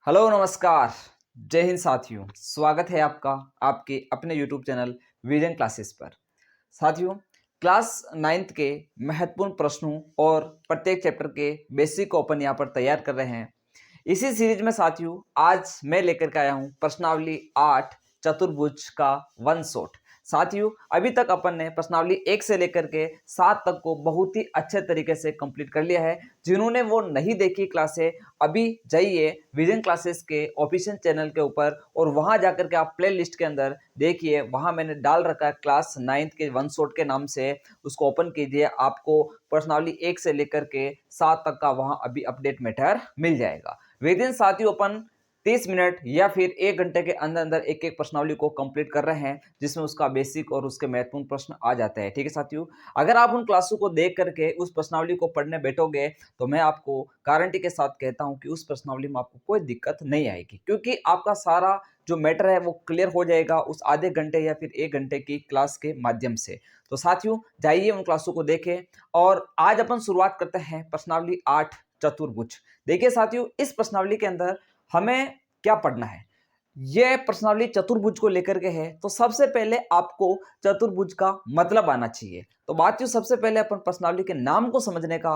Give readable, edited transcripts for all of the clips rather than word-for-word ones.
Hello नमस्कार। जय हिंद साथियों, स्वागत है आपका आपके अपने यूट्यूब चैनल विजन क्लासेस पर। साथियों, क्लास 9th के महत्वपूर्ण प्रश्नों और प्रत्येक चैप्टर के बेसिक को अपन यहाँ पर तैयार कर रहे हैं। इसी सीरीज में साथियों आज मैं लेकर के आया हूँ प्रश्नावली 8 चतुर्भुज का वन शॉट। साथियों, अभी तक अपन ने प्रश्नावली 1 से लेकर के 7 तक को बहुत ही अच्छे तरीके से कंप्लीट कर लिया है। जिन्होंने वो नहीं देखी क्लासें, अभी जाइए विजन क्लासेस के ऑफिशियल चैनल के ऊपर और वहां जाकर के आप प्ले लिस्ट के अंदर देखिए, वहां मैंने डाल रखा है क्लास 9th के वन शॉट के नाम से। उसको ओपन कीजिए, आपको प्रश्नावली 1 से लेकर के 7 तक का वहां अभी अपडेट मैटर मिल जाएगा। विदिन साथियों अपन 30 मिनट या फिर 1 घंटे के अंदर अंदर एक एक प्रश्नावली को कंप्लीट कर रहे हैं, जिसमें उसका बेसिक और उसके महत्वपूर्ण प्रश्न आ जाते हैं। ठीक है साथियों, अगर आप उन क्लासों को देख करके उस प्रश्नावली को पढ़ने बैठोगे तो मैं आपको गारंटी के साथ कहता हूं कि उस प्रश्नावली में आपको कोई दिक्कत नहीं आएगी, क्योंकि आपका सारा जो मैटर है वो क्लियर हो जाएगा उस आधे घंटे या फिर 1 घंटे की क्लास के माध्यम से। तो साथियों जाइए उन क्लासों को देखें और आज अपन शुरुआत करते हैं प्रश्नावली 8 चतुर्भुज। देखिए साथियों, इस प्रश्नावली के अंदर हमें क्या पढ़ना है। यह प्रश्नावली चतुर्भुज को लेकर के है, तो सबसे पहले आपको चतुर्भुज का मतलब आना चाहिए। तो बात सबसे पहले अपन प्रश्नावली के नाम को समझने का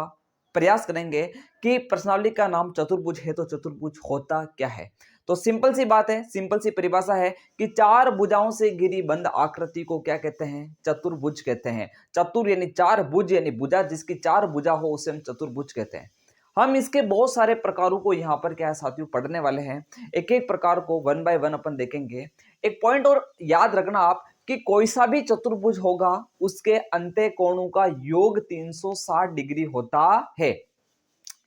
प्रयास करेंगे कि प्रश्नावली का नाम चतुर्भुज है तो चतुर्भुज होता क्या है। तो सिंपल सी बात है, सिंपल सी परिभाषा है कि 4 भुजाओं से घिरी बंद आकृति को क्या कहते हैं? चतुर्भुज कहते हैं। चतुर यानी 4, भुज यानी भुजा, जिसकी 4 भुजा हो उसे हम चतुर्भुज कहते हैं। हम इसके बहुत सारे प्रकारों को यहाँ पर क्या है साथियों पढ़ने वाले हैं। एक एक प्रकार को वन बाय वन अपन देखेंगे। एक पॉइंट और याद रखना आप कि कोई सा भी चतुर्भुज होगा उसके अंत्य कोणों का योग 360 डिग्री होता है।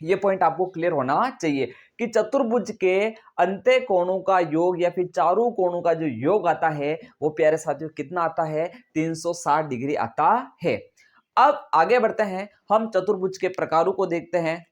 ये पॉइंट आपको क्लियर होना चाहिए कि चतुर्भुज के अंत्य कोणों का योग या फिर चारों कोणों का जो योग आता है वो प्यारे साथियों कितना आता है? 360 डिग्री आता है। अब आगे बढ़ते हैं, हम चतुर्भुज के प्रकारों को देखते हैं।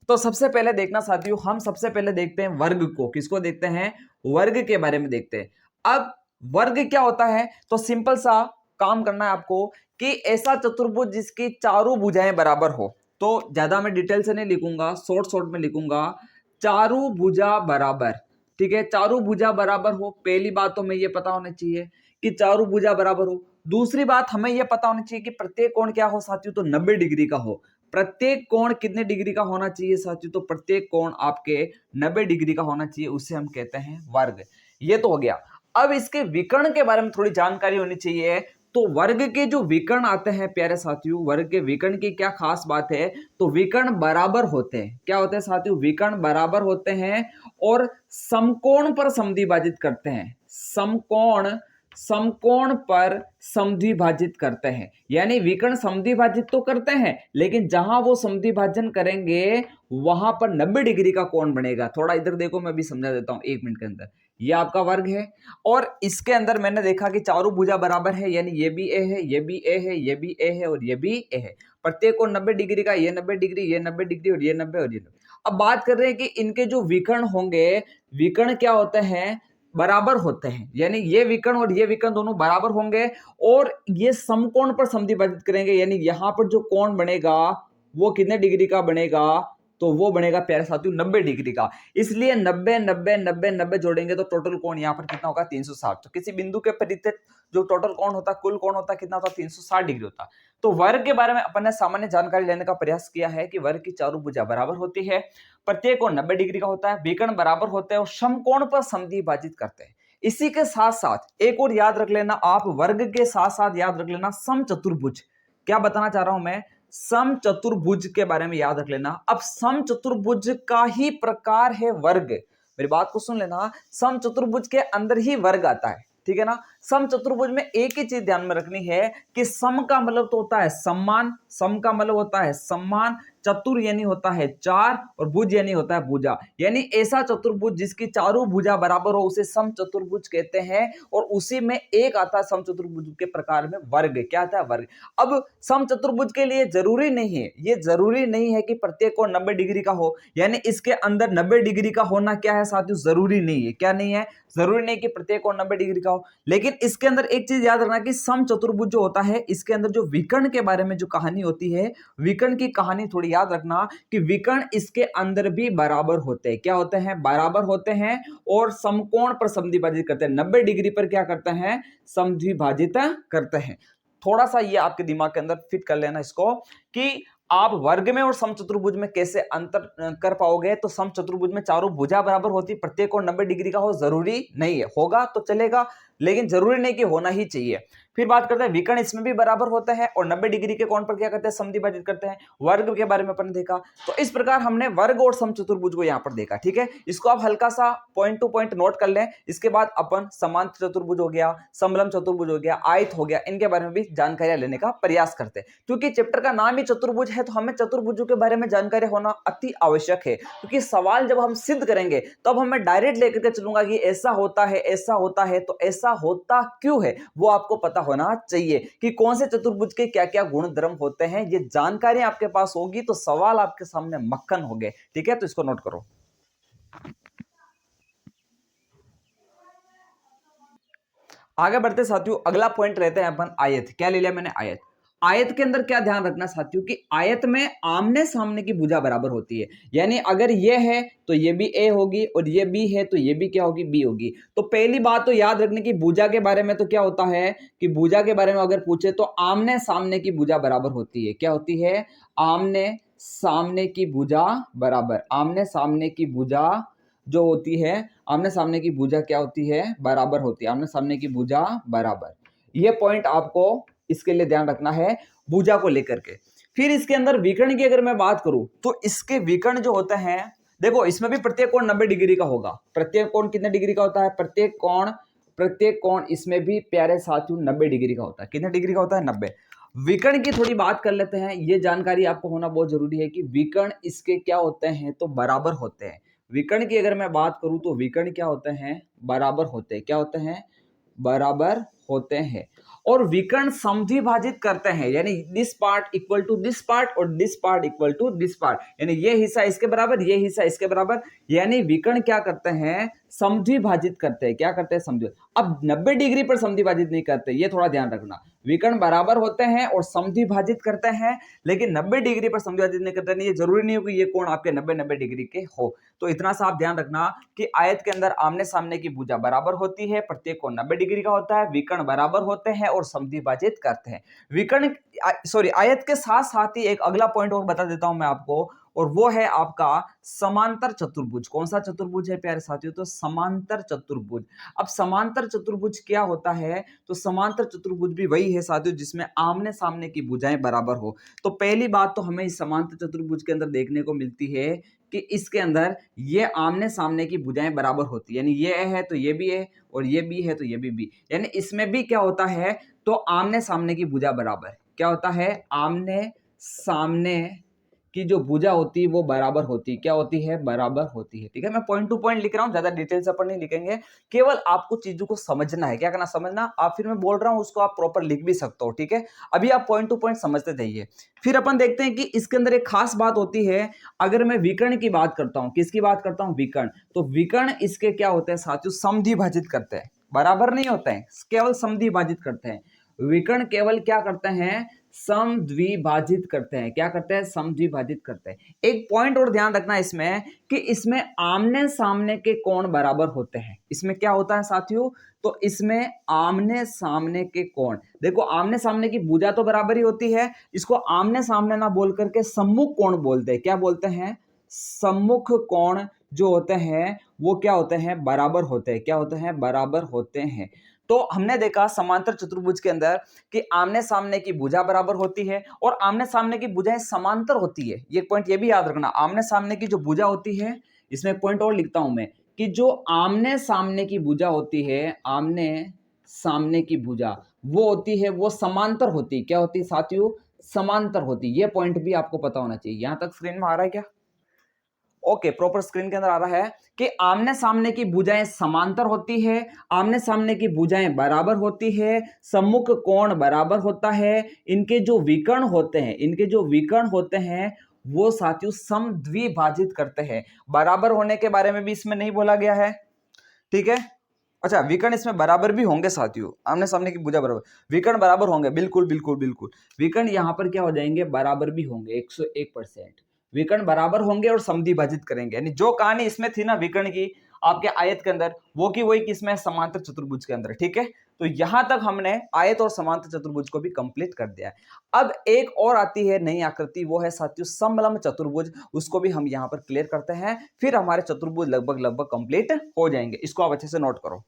तो सबसे पहले देखना साथियों, हम सबसे पहले देखते हैं वर्ग को। किसको देखते हैं? वर्ग के बारे में देखते हैं। अब वर्ग क्या होता है? तो सिंपल सा काम करना है आपको कि ऐसा चतुर्भुज जिसकी चारों भुजाएं बराबर हो। तो ज्यादा मैं डिटेल से नहीं लिखूंगा, शॉर्ट शॉर्ट में लिखूंगा, चारों भुजा बराबर। ठीक है, चारों भुजा बराबर हो। पहली बात तो हमें यह पता होना चाहिए कि चारों भुजा बराबर हो। दूसरी बात हमें यह पता होनी चाहिए कि प्रत्येक कोण क्या हो साथियों? तो 90 डिग्री का हो। प्रत्येक कोण कितने डिग्री का होना चाहिए साथियों? तो प्रत्येक कोण आपके 90 डिग्री का होना चाहिए, उसे हम कहते हैं वर्ग। ये तो हो गया। अब इसके विकर्ण के बारे में थोड़ी जानकारी होनी चाहिए। तो वर्ग के जो विकर्ण आते हैं प्यारे साथियों, वर्ग के विकर्ण की क्या खास बात है? तो विकर्ण बराबर होते हैं। क्या होते हैं साथियों? विकर्ण बराबर होते हैं और समकोण पर समद्विभाजित करते हैं। समकोण पर समद्विभाजित करते हैं, यानी विकर्ण समद्विभाजित तो करते हैं, लेकिन जहां वो समद्विभाजन करेंगे वहां पर 90 डिग्री का कोण बनेगा। थोड़ा इधर देखो, मैं भी समझा देता हूं 1 मिनट के अंदर। ये आपका वर्ग है और इसके अंदर मैंने देखा कि चारों भुजा बराबर है, यानी ये भी ए है, ये भी ए है, ये भी ए है और ये भी ए है। प्रत्येक कोण 90 डिग्री का, ये 90 डिग्री, ये 90 डिग्री और ये 90 और ये 90। अब बात कर रहे हैं कि इनके जो विकर्ण होंगे, विकर्ण क्या होते हैं? बराबर होते हैं, यानी ये विकर्ण और ये विकर्ण दोनों बराबर होंगे और ये समकोण पर समद्विभाजित करेंगे, यानी यहां पर जो कोण बनेगा वो कितने डिग्री का बनेगा? तो वो बनेगा प्यारे साथियों 90 डिग्री का। इसलिए 90 90 90 90 जोड़ेंगे तो टोटल कोण यहां पर कितना होगा? 360। तो किसी बिंदु के परितः जो टोटल कोण होता है, कुल कोण होता है, कितना होता है? 360 डिग्री होता। तो वर्ग के बारे में अपन ने सामान्य जानकारी लेने का प्रयास किया है कि वर्ग की चारों भुजा बराबर होती है, प्रत्येक कोण 90 डिग्री का होता है, विकर्ण बराबर होते हैं और समकोण पर समद्विभाजित करते हैं। इसी के साथ साथ एक और याद रख लेना आप, वर्ग के साथ साथ याद रख लेना समचतुर्भुज। क्या बताना चाह रहा हूं मैं? समचतुर्भुज के बारे में याद रख लेना। अब समचतुर्भुज का ही प्रकार है वर्ग। मेरी बात को सुन लेना, समचतुर्भुज के अंदर ही वर्ग आता है। ठीक है ना? समचतुर्भुज में एक ही चीज ध्यान में रखनी है कि सम का मतलब तो होता है सम्मान, सम का मतलब होता है सम्मान, चतुर यानी होता है 4 और भुज यानी होता है भुजा। यानी ऐसा चतुर्भुज जिसकी चारों भुजा बराबर हो उसे समचतुर्भुज कहते हैं और उसी में एक आता है समचतुर्भुज के प्रकार में वर्ग। क्या आता है? वर्ग। अब समचतुर्भुज के लिए जरूरी नहीं है, ये जरूरी नहीं है कि प्रत्येक कोण 90 डिग्री का हो, यानी इसके अंदर 90 डिग्री का होना क्या है साथियों? जरूरी नहीं है। क्या नहीं है? जरूरी नहीं कि प्रत्येक कोण 90 डिग्री का हो, लेकिन इसके अंदर एक चीज याद रखना कि सम चतुर्भुज जो होता है इसके अंदर जो विकर्ण के बारे में जो कहानी होती है, विकर्ण की कहानी थोड़ी याद रखना कि विकर्ण इसके अंदर भी बराबर होते हैं। क्या होते हैं? बराबर होते हैं और समकोण पर समद्विभाजित करते हैं। 90 डिग्री पर क्या करते हैं? समद्विभाजित करते हैं। थोड़ा सा ये आपके दिमाग के अंदर फिट कर लेना इसको कि आप वर्ग में और समचतुर्भुज में कैसे अंतर कर पाओगे। तो समचतुर्भुज में चारों भुजा बराबर होती, प्रत्येक कोण 90 डिग्री का हो जरूरी नहीं है, होगा तो चलेगा लेकिन जरूरी नहीं कि होना ही चाहिए। फिर बात करते हैं विकर्ण, इसमें भी बराबर होता है और 90 डिग्री के कोण पर क्या करते हैं? समद्विभाजित करते हैं। वर्ग के बारे में अपन देखा, तो इस प्रकार हमने वर्ग और समचतुर्भुज को यहां पर देखा। ठीक है, इसको आप हल्का सा पॉइंट टू पॉइंट नोट कर लें। इसके बाद अपन समांतर चतुर्भुज हो गया, समलंब चतुर्भुज हो गया, आयत हो गया, इनके बारे में भी जानकारियां लेने का प्रयास करते हैं। क्योंकि चैप्टर का नाम ही चतुर्भुज है तो हमें चतुर्भुजों के बारे में जानकारी होना अति आवश्यक है। क्योंकि सवाल जब हम सिद्ध करेंगे तब हमें डायरेक्ट लेकर के चलूंगा कि ऐसा होता है, ऐसा होता है, तो ऐसा होता क्यों है वो आपको पता होना चाहिए कि कौन से चतुर्भुज के क्या क्या गुण धर्म होते हैं। ये जानकारी आपके पास होगी तो सवाल आपके सामने मक्खन हो गए। ठीक है, तो इसको नोट करो। आगे बढ़ते साथियों, अगला पॉइंट रहते हैं अपन आयत। क्या ले लिया मैंने? आयत। आयत के अंदर क्या ध्यान रखना साथियों कि आयत में आमने सामने की भुजा बराबर होती है। यानी अगर ये है तो ये भी ए होगी और ये बी है तो ये भी क्या होगी? बी होगी। तो पहली बात तो याद रखने की भुजा के बारे में तो क्या होता है कि भुजा के बारे में अगर पूछे तो आमने सामने की भुजा बराबर होती है। क्या होती है? आमने सामने की भुजा बराबर। आमने सामने की भुजा जो होती है, आमने सामने की भुजा क्या होती है? बराबर होती है। आमने सामने की भुजा बराबर, ये पॉइंट आपको इसके लिए ध्यान रखना है भुजा को लेकर के। फिर इसके अंदर विकर्ण की अगर मैं बात करूं तो इसके विकर्ण जो होते हैं, देखो इसमें भी प्रत्येक कोण 90 डिग्री का होगा। प्रत्येक कोण कितने डिग्री का होता है? प्रत्येक कोण इसमें भी प्यारे साथियों 90 डिग्री का होता है। कितने डिग्री का होता है? 90। विकर्ण की थोड़ी बात कर लेते हैं। ये जानकारी आपको होना बहुत जरूरी है कि विकर्ण इसके क्या होते हैं? तो बराबर होते हैं। विकर्ण की अगर मैं बात करूं तो विकर्ण क्या होते हैं? बराबर होते हैं। क्या होते हैं? बराबर होते हैं। और विकर्ण समद्विभाजित करते हैं, यानी this part equal to this part और this part equal to this part, यानी ये हिस्सा इसके बराबर, ये हिस्सा इसके बराबर। यानी विकर्ण क्या करते हैं? समद्विभाजित करते हैं। क्या करते हैं? समद्वि। अब 90 डिग्री पर समद्विभाजित नहीं करते, ये थोड़ा ध्यान रखना। विकर्ण बराबर होते हैं और समद्विभाजित करते हैं, लेकिन 90 डिग्री पर समद्विभाजित नहीं करते। नहीं, ये जरूरी नहीं हो कि ये कोण आपके 90 डिग्री के हो। तो इतना सा आप ध्यान रखना कि आयत के अंदर आमने सामने की भुजा बराबर होती है, प्रत्येक कोण 90 डिग्री का होता है, विकर्ण बराबर होते हैं और समद्विभाजित करते हैं। विकर्ण आयत के साथ साथ ही एक अगला पॉइंट और बता देता हूं मैं आपको, और वो है आपका समांतर चतुर्भुज। कौन सा चतुर्भुज है प्यारे साथियों? तो समांतर चतुर्भुज। अब समांतर चतुर्भुज क्या होता है? तो समांतर चतुर्भुज भी वही है साथियों जिसमें आमने सामने की भुजाएं बराबर हो। तो पहली बात तो हमें इस समांतर चतुर्भुज के अंदर देखने को मिलती है कि इसके अंदर ये आमने सामने की भुजाएं बराबर होती है। यानी ये है तो ये भी है और ये भी है तो ये भी। यानी इसमें भी क्या होता है? तो आमने सामने की भुजा बराबर। क्या होता है? आमने सामने की जो भुजा होती है वो बराबर होती है। क्या होती है? बराबर होती है। ठीक है, मैं पॉइंट टू पॉइंट लिख रहा हूं, ज्यादा डिटेल से अपन नहीं लिखेंगे, केवल आपको चीजों को समझना है। क्या करना? समझना। आप फिर मैं बोल रहा हूं उसको आप प्रॉपर लिख भी सकते हो। ठीक है, अभी आप पॉइंट टू पॉइंट समझते जाइए। फिर अपन देखते हैं कि इसके अंदर एक खास बात होती है। अगर मैं विकर्ण की बात करता हूं, किसकी बात करता हूं? विकर्ण। तो विकर्ण इसके क्या होते हैं साथियों? समद्विभाजित करते हैं, बराबर नहीं होते हैं, केवल समद्विभाजित करते हैं। विकर्ण केवल क्या करते हैं? समद्विभाजित करते हैं। क्या करते हैं? समद्विभाजित करते हैं। एक पॉइंट और ध्यान रखना इसमें कि इसमें आमने सामने के कोण बराबर होते हैं। इसमें क्या होता है साथियों? तो इसमें आमने सामने के कोण, देखो आमने सामने की भुजा तो बराबर ही होती है, इसको आमने सामने ना बोल करके सम्मुख कोण बोलते हैं। क्या बोलते हैं? सम्मुख कोण जो होते हैं वो क्या होते हैं? बराबर होते हैं। क्या होते हैं? बराबर होते हैं। तो हमने देखा समांतर चतुर्भुज के अंदर कि आमने सामने की भुजा बराबर होती है और आमने सामने की भुजाएं समांतर होती है। ये पॉइंट ये भी याद रखना, आमने सामने की जो भुजा होती है, इसमें एक पॉइंट और लिखता हूं मैं कि जो आमने सामने की भुजा होती है, आमने सामने की भुजा वो होती है, वो समांतर होती है। क्या होती है साथियों? समांतर होती है। ये पॉइंट भी आपको पता होना चाहिए। यहां तक स्क्रीन में आ रहा है क्या? ओके, प्रॉपर स्क्रीन के अंदर आ रहा है कि आमने सामने की भुजाएं समांतर होती है, आमने सामने की भुजाएं बराबर होती है, सम्मुख कोण बराबर होता है, इनके जो विकर्ण होते हैं वो साथियों समद्विभाजित करते हैं। बराबर होने के बारे में भी इसमें नहीं बोला गया है। ठीक है, अच्छा, विकर्ण इसमें बराबर भी होंगे साथियों, आमने सामने की भुजा बराबर, विकर्ण बराबर होंगे, बिल्कुल बिल्कुल बिल्कुल। विकर्ण यहाँ पर क्या हो जाएंगे, बराबर भी होंगे 101%। विकर्ण बराबर होंगे और समद्वि भाजित करेंगे, यानी जो कहानी इसमें थी ना विकर्ण की आपके आयत के अंदर, वो की वही किसमें, समांतर चतुर्भुज के अंदर। ठीक है, तो यहां तक हमने आयत और समांतर चतुर्भुज को भी कंप्लीट कर दिया है। अब एक और आती है नई आकृति, वो है साथियों समलंब चतुर्भुज। उसको भी हम यहाँ पर क्लियर करते हैं, फिर हमारे चतुर्भुज लगभग लगभग कंप्लीट हो जाएंगे। इसको आप अच्छे से नोट करो।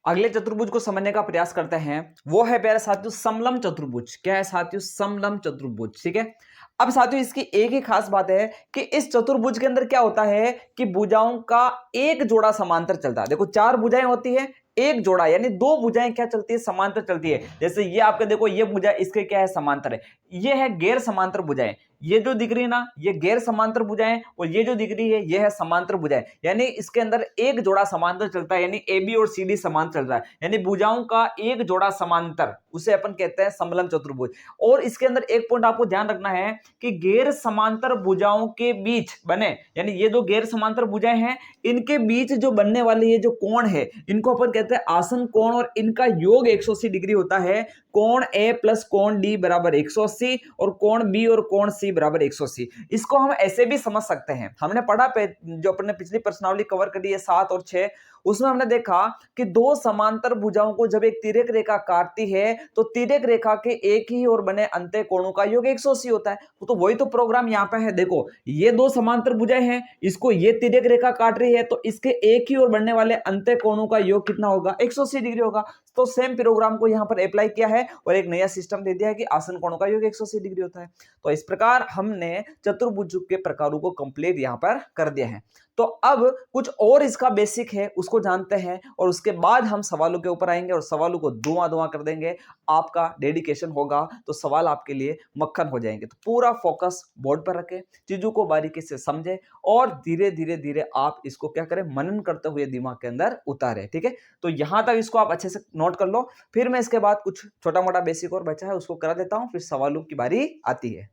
अगले चतुर्भुज को समझने का प्रयास करते हैं, वो है प्यारे साथियों समलंब चतुर्भुज। क्या है साथियों, समलंब चतुर्भुज। ठीक है, अब साथियों इसकी एक ही खास बात है कि इस चतुर्भुज के अंदर क्या होता है कि भुजाओं का एक जोड़ा समांतर चलता है। देखो 4 भुजाएं होती है, एक जोड़ा यानी 2 भुजाएं क्या चलती है, समांतर चलती है। जैसे ये आपके देखो ये भुजा इसके क्या है, समांतर है। ये है गैर समांतर भुजाएं, ये जो दिख रही है ना ये गैर समांतर भुजाएं, और ये जो दिख रही है ये है समांतर भुजाएं। यानी इसके अंदर एक जोड़ा समांतर चलता है, यानी ए बी और सी डी समांतर चल रहा है, यानी भुजाओं का एक जोड़ा समांतर, उसे अपन कहते हैं समलंब चतुर्भुज। और इसके अंदर एक पॉइंट आपको ध्यान रखना है कि गैर समांतर भुजाओं के बीच बने, यानी ये जो गैर समांतर भुजाएं हैं इनके बीच जो बनने वाले ये जो कोण है इनको अपन कहते हैं आसन कोण, और इनका योग 180 डिग्री होता है। कोण ए प्लस कोण डी बराबर 180 और कोण बी और कोण सी बराबर 180। इसको हम ऐसे भी समझ सकते हैं, हमने पढ़ा जो अपने पिछली प्रश्नावली कवर करी है 7 और 6, उसमें हमने देखा कि दो समांतर भुजाओं को जब एक तिर्यक रेखा काटती है तो तिर्यक रेखा के एक ही ओर बने अंत्य कोणों का योग 180 होता है। तो वही तो प्रोग्राम यहाँ पे है। देखो ये दो समांतर भुजाएं हैं, इसको ये तिर्यक रेखा काट रही है, तो इसके एक ही ओर बनने वाले अंत्य कोणों का योग कितना होगा, 180 डिग्री होगा। तो सेम प्रोग्राम को यहाँ पर अप्लाई किया है और एक नया सिस्टम दे दिया है कि आसन कोणों का योग 180 डिग्री होता है। तो इस प्रकार हमने चतुर्भुज के प्रकारों को कंप्लीट यहाँ पर कर दिया है। तो अब कुछ और इसका बेसिक है उसको जानते हैं, और उसके बाद हम सवालों के ऊपर आएंगे और सवालों को धुआं धुआं कर देंगे। आपका डेडिकेशन होगा तो सवाल आपके लिए मक्खन हो जाएंगे। तो पूरा फोकस बोर्ड पर रखें, चीजों को बारीकी से समझें और धीरे धीरे धीरे आप इसको क्या करें, मनन करते हुए दिमाग के अंदर उतारें। ठीक है, तो यहां तक इसको आप अच्छे से नोट कर लो, फिर मैं इसके बाद कुछ छोटा मोटा बेसिक और बचा है उसको करा देता हूं, फिर सवालों की बारी आती है।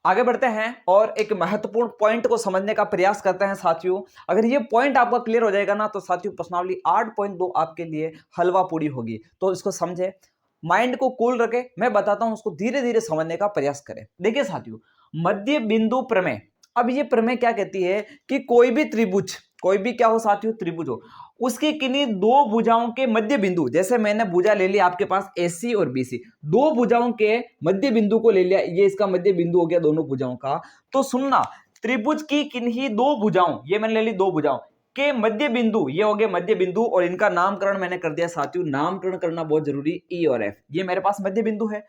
आगे बढ़ते हैं और एक महत्वपूर्ण पॉइंट को समझने का प्रयास करते हैं साथियों। अगर ये पॉइंट आपका क्लियर हो जाएगा ना तो साथियों प्रश्नावली 8.2 आपके लिए हलवा पूरी होगी। तो इसको समझे, माइंड को कूल रखे, मैं बताता हूं उसको धीरे धीरे समझने का प्रयास करें। देखिए साथियों, मध्य बिंदु प्रमेय। अब ये प्रमेय क्या कहती है कि कोई भी त्रिभुज, कोई भी क्या हो साथियों, त्रिभुज हो, उसकी किन्हीं दो भुजाओं के मध्य बिंदु, जैसे मैंने भुजा ले लिया आपके पास AC और BC, दो भुजाओं के मध्य बिंदु को ले लिया, ये इसका मध्य बिंदु हो गया दोनों भुजाओं का। तो सुनना, त्रिभुज की किन्हीं दो भुजाओं, ये मैंने ले ली दो भुजाओं के मध्य बिंदु, ये हो गए मध्य बिंदु, और इनका नामकरण मैंने कर दिया साथियों, नामकरण करना बहुत जरूरी, E और F, ये मेरे पास मध्य बिंदु है।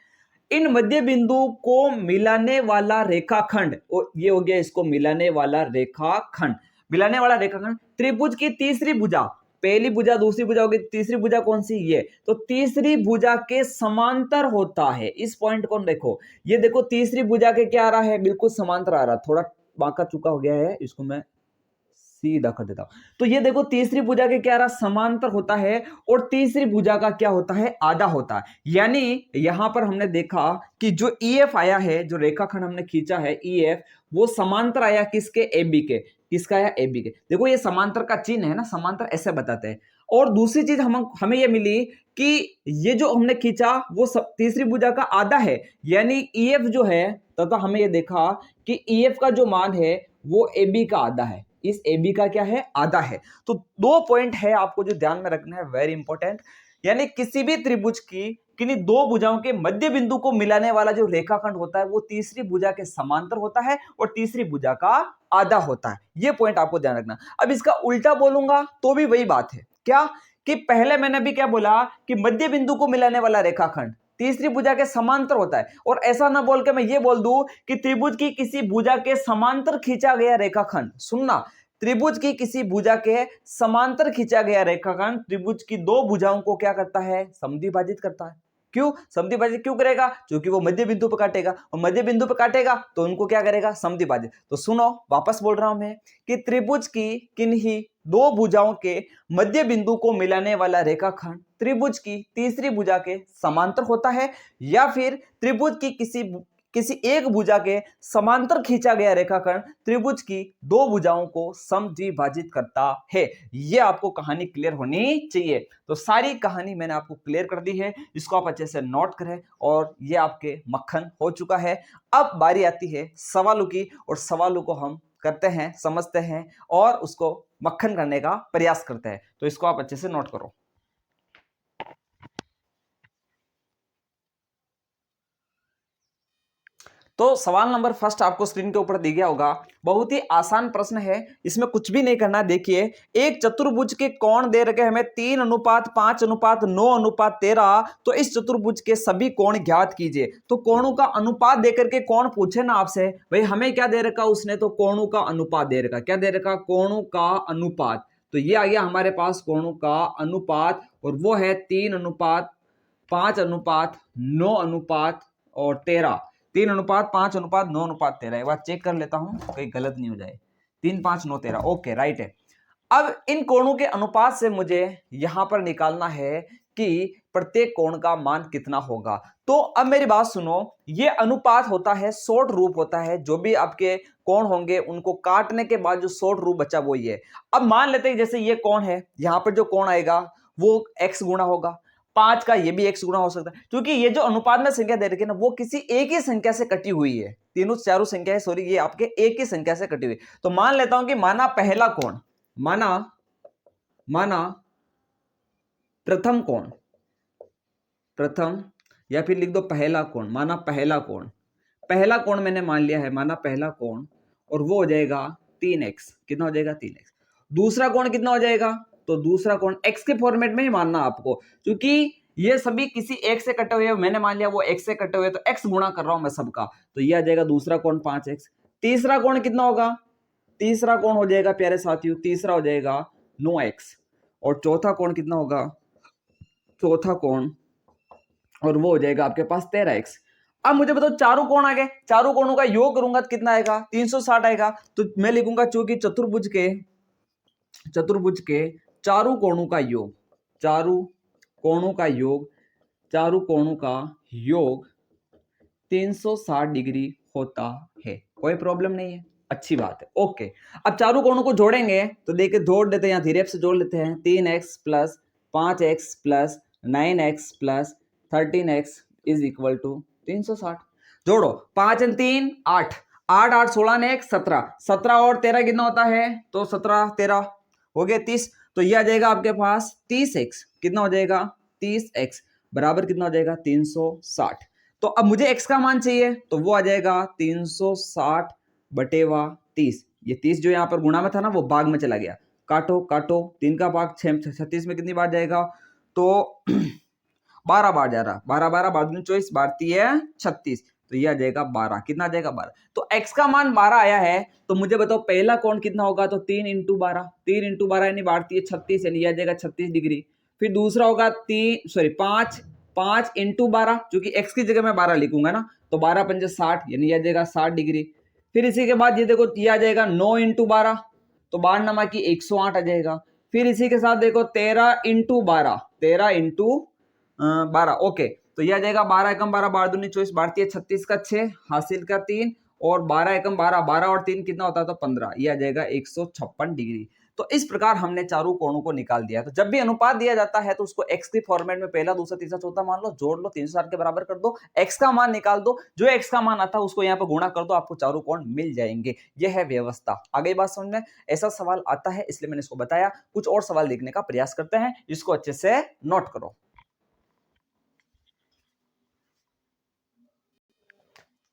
इन मध्य बिंदु को मिलाने वाला रेखाखंड, और ये हो गया इसको मिलाने वाला रेखाखंड, मिलाने वाला रेखाखंड त्रिभुज की तीसरी भुजा, पहली भुजा दूसरी भुजा होगी, तीसरी भुजा कौन सी, ये, तो तीसरी भुजा के समांतर होता है। इस पॉइंट को देखो, ये देखो तीसरी भुजा के क्या आ रहा है, बिल्कुल समांतर आ रहा है, थोड़ा बांका चुका हो गया है, इसको मैं सीधा कर देता हूं। तो ये देखो तीसरी भुजा के क्या रहा, समांतर होता है, और तीसरी भुजा का क्या होता है, आधा होता है। यानी यहां पर हमने देखा कि जो EF आया है, जो रेखाखंड हमने खींचा है EF, वो समांतर आया किसके, AB के। किसका आया, AB के। देखो ये समांतर का चिन्ह है ना, समांतर ऐसे बताते हैं। और दूसरी चीज हमें ये मिली कि ये जो हमने खींचा वो तीसरी भुजा का आधा है, यानी EF जो है, तथा हमें ये देखा कि EF का जो मान है वो AB का आधा है, इस AB का क्या है, आधा है। तो दो पॉइंट है आपको जो ध्यान में रखना है, वेरी इंपॉर्टेंट, यानी किसी भी त्रिभुज की किन्हीं दो भुजाओं के मध्य बिंदु को मिलाने वाला जो रेखाखंड होता है वो तीसरी भुजा के समांतर होता है और तीसरी भुजा का आधा होता है। ये पॉइंट आपको ध्यान रखना। अब इसका उल्टा बोलूंगा तो भी वही बात है, क्या कि पहले मैंने भी क्या बोला कि मध्य बिंदु को मिलाने वाला रेखाखंड तीसरी भुजा के समांतर होता है, और ऐसा ना बोल के मैं ये बोल दूं कि त्रिभुज की किसी भुजा के समांतर खींचा गया रेखाखंड, सुनना, त्रिभुज की किसी भुजा के समांतर खींचा गया रेखाखंड त्रिभुज की दो भुजाओं को क्या करता है, समद्विभाजित करता है। क्यों समद्विभाजित क्यों करेगा, क्योंकि वो मध्य बिंदु पर काटेगा, और मध्य बिंदु पर काटेगा तो उनको क्या करेगा, समद्विभाजित। तो सुनो, वापस बोल रहा हूं मैं कि त्रिभुज की किन्हीं दो भुजाओं के मध्य बिंदु को मिलाने वाला रेखाखंड त्रिभुज की तीसरी भुजा के समांतर होता है या फिर त्रिभुज की किसी एक भुजा के समांतर खींचा गया रेखाखंड त्रिभुज की दो भुजाओं को समद्विभाजित करता है। यह आपको कहानी क्लियर होनी चाहिए। तो सारी कहानी मैंने आपको क्लियर कर दी है, इसको आप अच्छे से नोट करें और यह आपके मक्खन हो चुका है। अब बारी आती है सवालों की, और सवालों को हम करते हैं, समझते हैं और उसको मक्खन करने का प्रयास करते हैं। तो इसको आप अच्छे से नोट करो। तो सवाल नंबर फर्स्ट आपको स्क्रीन के ऊपर दिया गया होगा। बहुत ही आसान प्रश्न है, इसमें कुछ भी नहीं करना। देखिए, एक चतुर्भुज के कोण दे रखे हमें 3:5:9:13। तो इस चतुर्भुज के सभी कोण ज्ञात कीजिए। तो कोणों का अनुपात देकर के कौन पूछे ना आपसे, भाई हमें क्या दे रखा उसने, तो कोणों का अनुपात दे रखा। क्या दे रखा? कोणों का अनुपात। तो ये आ गया हमारे पास कोणों का अनुपात, और वो है 3:5:9:13। 3:5:9:13। एक बार चेक कर लेता हूं कहीं गलत नहीं हो जाए। 3:5:9:13 ओके, राइट है। अब इन कोणों के अनुपात से मुझे यहां पर निकालना है कि प्रत्येक कोण का मान कितना होगा। तो अब मेरी बात सुनो, ये अनुपात होता है, शॉर्ट रूप होता है। जो भी आपके कोण होंगे उनको काटने के बाद जो शॉर्ट रूप बचा वो ये। अब मान लेते हैं जैसे ये कोण है, यहां पर जो कोण आएगा वो x गुणा होगा, 5 का ये भी x गुणा हो सकता है, क्योंकि ये जो अनुपात में संख्या दे रखी है ना वो किसी एक ही संख्या से कटी हुई है। तीनों चारों संख्या है, सॉरी, ये आपके एक ही संख्या से कटी हुई। तो मान लेता हूं कि माना पहला कोण, माना प्रथम कोण, प्रथम, या फिर लिख दो पहला कोण। माना पहला कोण मैंने मान लिया है, माना पहला कोण, और वो हो जाएगा 3x। कितना हो जाएगा? 3x। दूसरा कोण कितना हो जाएगा? तो दूसरा कोण x के फॉर्मेट में ही मानना आपको, क्योंकि ये सभी किसी एक से कटे हुए, मैंने मान लिया वो x से कटे हुए, तो x गुणा कर रहा हूं मैं सबका। तो ये आ जाएगा दूसरा कोण 5x। तीसरा कोण कितना होगा? तीसरा कोण हो जाएगा प्यारे साथियों, तीसरा हो जाएगा 9x। और चौथा कोण कितना होगा? चौथा कोण, और वो हो जाएगा आपके पास 13x। अब मुझे बताओ चारों कोण आ गए, चारों कोणों का योग करूंगा तो कितना आएगा? 360 आएगा। तो मैं लिखूंगा चूंकि चतुर्भुज के चारों कोणों का योग, चारों कोणों का योग 360 डिग्री होता है। कोई प्रॉब्लम नहीं है, अच्छी बात है, ओके। अब चारों कोणों को जोड़ेंगे तो देखिए, जोड़ देते हैं, धीरे से जोड़ लेते हैं। 3x plus 5x plus 9x plus 13x is equal to 360। जोड़ो, 5 और 3 8, 8 8 16 ने 1 17, 17 और 13 कितना होता है? तो 17 13 हो गए 30। तो ये आ जाएगा आपके पास 30x। कितना हो जाएगा? 30x बराबर कितना हो जाएगा? 360। तो अब मुझे x का मान चाहिए, तो वो आ जाएगा 360/30। ये 30 जो यहाँ पर गुणा में था ना वो भाग में चला गया। काटो काटो, 3 का भाग 36 में कितनी बार जाएगा? तो 12 बार जा रहा। 12 12 12 24 बारती है 36। तो ये आ जाएगा 12। कितना आ जाएगा? 12। तो x का मान 12 आया है। तो मुझे बताओ पहला कोण कितना होगा? तो 3 × 12, 3 × 12 यानी बारती है 36, यानी ये आ जाएगा 36 डिग्री। फिर दूसरा होगा 5 × 12, क्योंकि x की जगह मैं 12 लिखूंगा ना, तो 12 पंजे 60, यानी ये आ जाएगा 60 डिग्री। फिर इसी के बाद ये देखो, ये आ जाएगा 9 × 12, तो 12 नमा की 108 आ जाएगा। फिर इसी के साथ देखो 13 × 12, 13 × 12, ओके। तो यह आ जाएगा 12 एकम 12, 12 दूनी 24, भारतीय 36 का 6, हासिल का 3, और 12 एकम 12, 12 और 3 कितना होता है? तो 15। यह आ जाएगा 156 डिग्री। तो इस प्रकार हमने चारों कोणों को निकाल दिया। तो जब भी अनुपात दिया जाता है तो उसको x के फॉर्मेट में पहला दूसरा तीसरा चौथा मान लो, जोड़ लो, 360 के बराबर कर दो, x का मान निकाल दो, जो x का मान आता है उसको यहाँ पर गुणा कर दो, आपको चारों कोण मिल जाएंगे। यह है व्यवस्था। आगे बात समझ में? ऐसा सवाल आता है इसलिए मैंने इसको बताया। कुछ और सवाल देखने का प्रयास करते हैं, इसको अच्छे से नोट करो।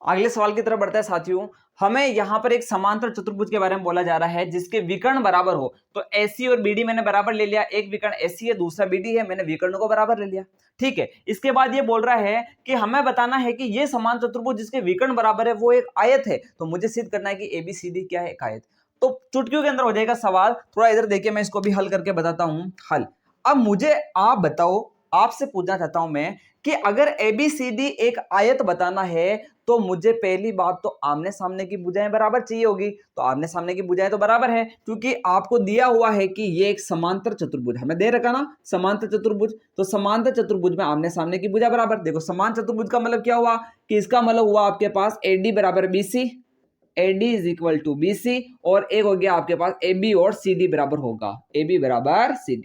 अगले सवाल की तरफ बढ़ते हैं साथियों। हमें यहां पर एक समांतर चतुर्भुज के बारे में बोला जा रहा है जिसके विकर्ण बराबर हो। तो AC और BD मैंने बराबर ले लिया, एक विकर्ण AC है दूसरा BD है, मैंने विकर्णों को बराबर ले लिया, ठीक है। इसके बाद ये बोल रहा है कि हमें बताना है कि ये समांतर चतुर्भुज जिसके विकर्ण बराबर है वो एक आयत है। तो मुझे सिद्ध करना है कि ABCD क्या है? एक आयत। तो चुटकियों के अंदर हो जाएगा सवाल। थोड़ा इधर देखिए, मैं इसको भी हल करके बताता हूं। हल, अब मुझे आप बताओ, आपसे पूछना चाहता हूं मैं कि अगर ABCD एक आयत बताना है तो मुझे पहली बात तो आमने सामने की भुजाएं बराबर चाहिए होगी, तो आमने सामने की भुजाएं तो बराबर है, क्योंकि आपको दिया हुआ है कि ये एक समांतर चतुर्भुज हमें दे रखा ना, समांतर चतुर्भुज, तो समांतर चतुर्भुज में आमने सामने की भुजा बराबर। देखो समांतर चतुर्भुज का मतलब क्या हुआ कि इसका मतलब हुआ आपके पास AD बराबर BC, AD is equal to BC, और एक हो गया आपके पास AB और CD बराबर होगा, AB बराबर CD।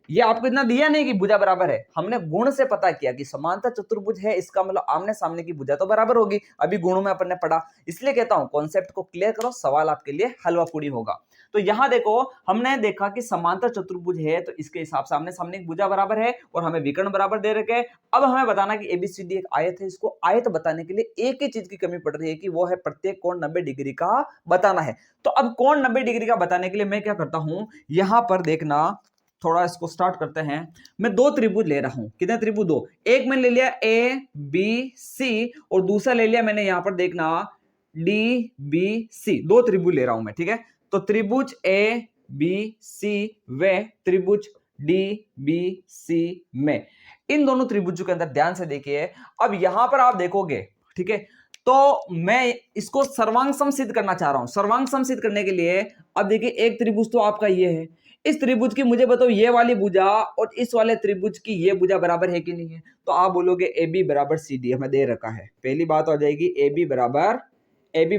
ये आपको इतना दिया नहीं कि भुजा बराबर है, हमने गुण से पता किया कि समांतर चतुर्भुज है, इसका मतलब आमने सामने की भुजा तो बराबर होगी, अभी गुणों में अपन ने पढ़ा, इसलिए कहता हूं कॉन्सेप्ट को क्लियर करो, सवाल आपके लिए हलवा पूरी होगा। तो यहां देखो हमने देखा कि समांतर चतुर्भुज है तो इसके हिसाब से आमने सामने की भुजा बराबर है और हमें विकर्ण बराबर दे रखे। अब हमें बताना कि ABCD एक आयत है, इसको आयत बताने के लिए एक ही चीज की कमी पड़ रही है कि वो है प्रत्येक कोण 90 डिग्री का बताना है। तो अब कोण 90 डिग्री का बताने के लिए मैं क्या करता हूं, यहां पर देखना, थोड़ा इसको स्टार्ट करते हैं। मैं दो त्रिभुज ले रहा हूं, कितने त्रिभुज, दो, एक मैंने ले लिया ABC और दूसरा ले लिया मैंने यहां पर देखना DBC, दो त्रिभुज ले रहा हूं मैं, ठीक है। तो त्रिभुज ABC व त्रिभुज DBC में, इन दोनों त्रिभुजों के अंदर ध्यान से देखिए, अब यहां पर आप देखोगे, ठीक है, तो मैं इसको सर्वांग सम सिद्ध करना चाह रहा हूं। सर्वांग सम सिद्ध करने के लिए अब देखिए एक त्रिभुज तो आपका ये है, इस त्रिभुज की मुझे बताओ ये वाली भुजा और इस वाले त्रिभुज की ये भुजा बराबर है कि नहीं है, तो आप बोलोगे AB बराबर CD हमें दे रखा है। पहली बात हो जाएगी AB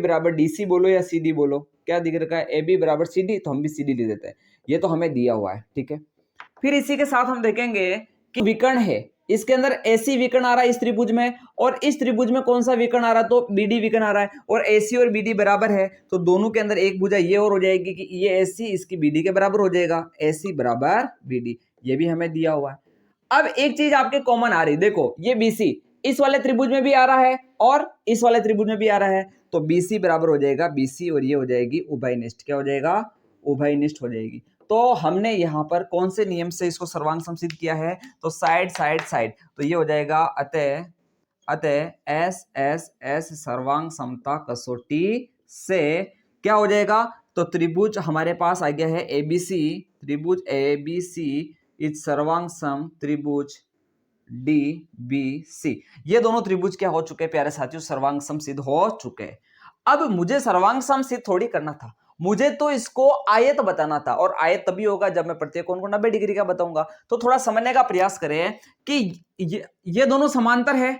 बराबर DC बोलो या CD बोलो, क्या दिख रखा है, AB बराबर CD, तो हम भी CD ले देते हैं, ये तो हमें दिया हुआ है, ठीक है। फिर इसी के साथ हम देखेंगे कि विकर्ण है, इसके अंदर AC विकर्ण आ रहा है इस त्रिभुज में, और इस त्रिभुज में कौन सा विकर्ण आ रहा है, तो BD विकर्ण आ रहा है, और AC और BD बराबर है, तो दोनों के अंदर एक भुजा ये और हो जाएगी कि ये AC इसकी BD के बराबर हो जाएगा, AC बराबर BD, ये भी हमें दिया हुआ है। अब एक चीज आपके कॉमन आ रही, देखो ये BC इस वाले त्रिभुज में भी आ रहा है और इस वाले त्रिभुज में भी आ रहा है, तो BC बराबर हो जाएगा BC और ये हो जाएगी उभयनिष्ठ, क्या हो जाएगा, उभयनिष्ठ हो जाएगी। तो हमने यहां पर कौन से नियम से इसको सर्वांग समसिद्ध किया है, तो साइड साइड साइड, तो ये हो जाएगा अतः एस एस एस सर्वांग समता कसौटी से क्या हो जाएगा, तो त्रिभुज हमारे पास आ गया है ABC, त्रिभुज ABC इज सर्वांग सम त्रिभुज DBC, ये दोनों त्रिभुज क्या हो चुके हैं प्यारे साथियों, सर्वांग सम सिद्ध हो चुके हैं। अब मुझे सर्वांग सम सिद्ध थोड़ी करना था, मुझे तो इसको आयत बताना था, और आयत तभी होगा जब मैं प्रत्येक कोण को 90 डिग्री का बताऊंगा। तो थोड़ा समझने का प्रयास करें कि ये दोनों समांतर है,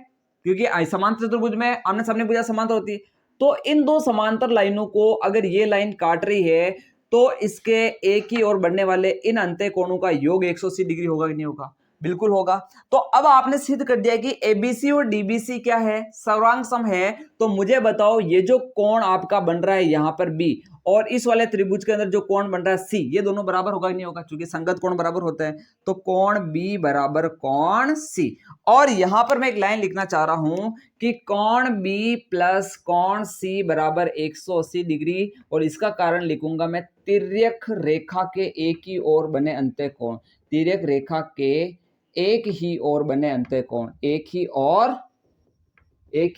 क्योंकि समांतर चतुर्भुज में आमने सामने भुजा समांतर होती है, तो इन दो समांतर लाइनों को अगर ये लाइन काट रही है तो इसके एक ही ओर बढ़ने वाले इन अंत्य कोणों का योग 180 डिग्री होगा कि नहीं होगा, बिल्कुल होगा। तो अब आपने सिद्ध कर दिया कि ABC और DBC क्या है, सर्वांग सम है, तो मुझे बताओ ये जो कोण आपका बन रहा है यहां पर B और इस वाले त्रिभुज के अंदर जो कोण बन रहा है C, ये दोनों बराबर होगा कि नहीं होगा, क्योंकि संगत कोण बराबर होता है, तो कोण B बराबर कोण C। और यहां पर मैं एक लाइन लिखना चाह रहा हूं कि कोण B प्लस कोण C बराबर 180 डिग्री, और इसका कारण लिखूंगा मैं तिर्यक रेखा के एक ही ओर बने अंत्य कोण, तिर्यक रेखा के एक ही ओर बने अंत्य कोण, एक ही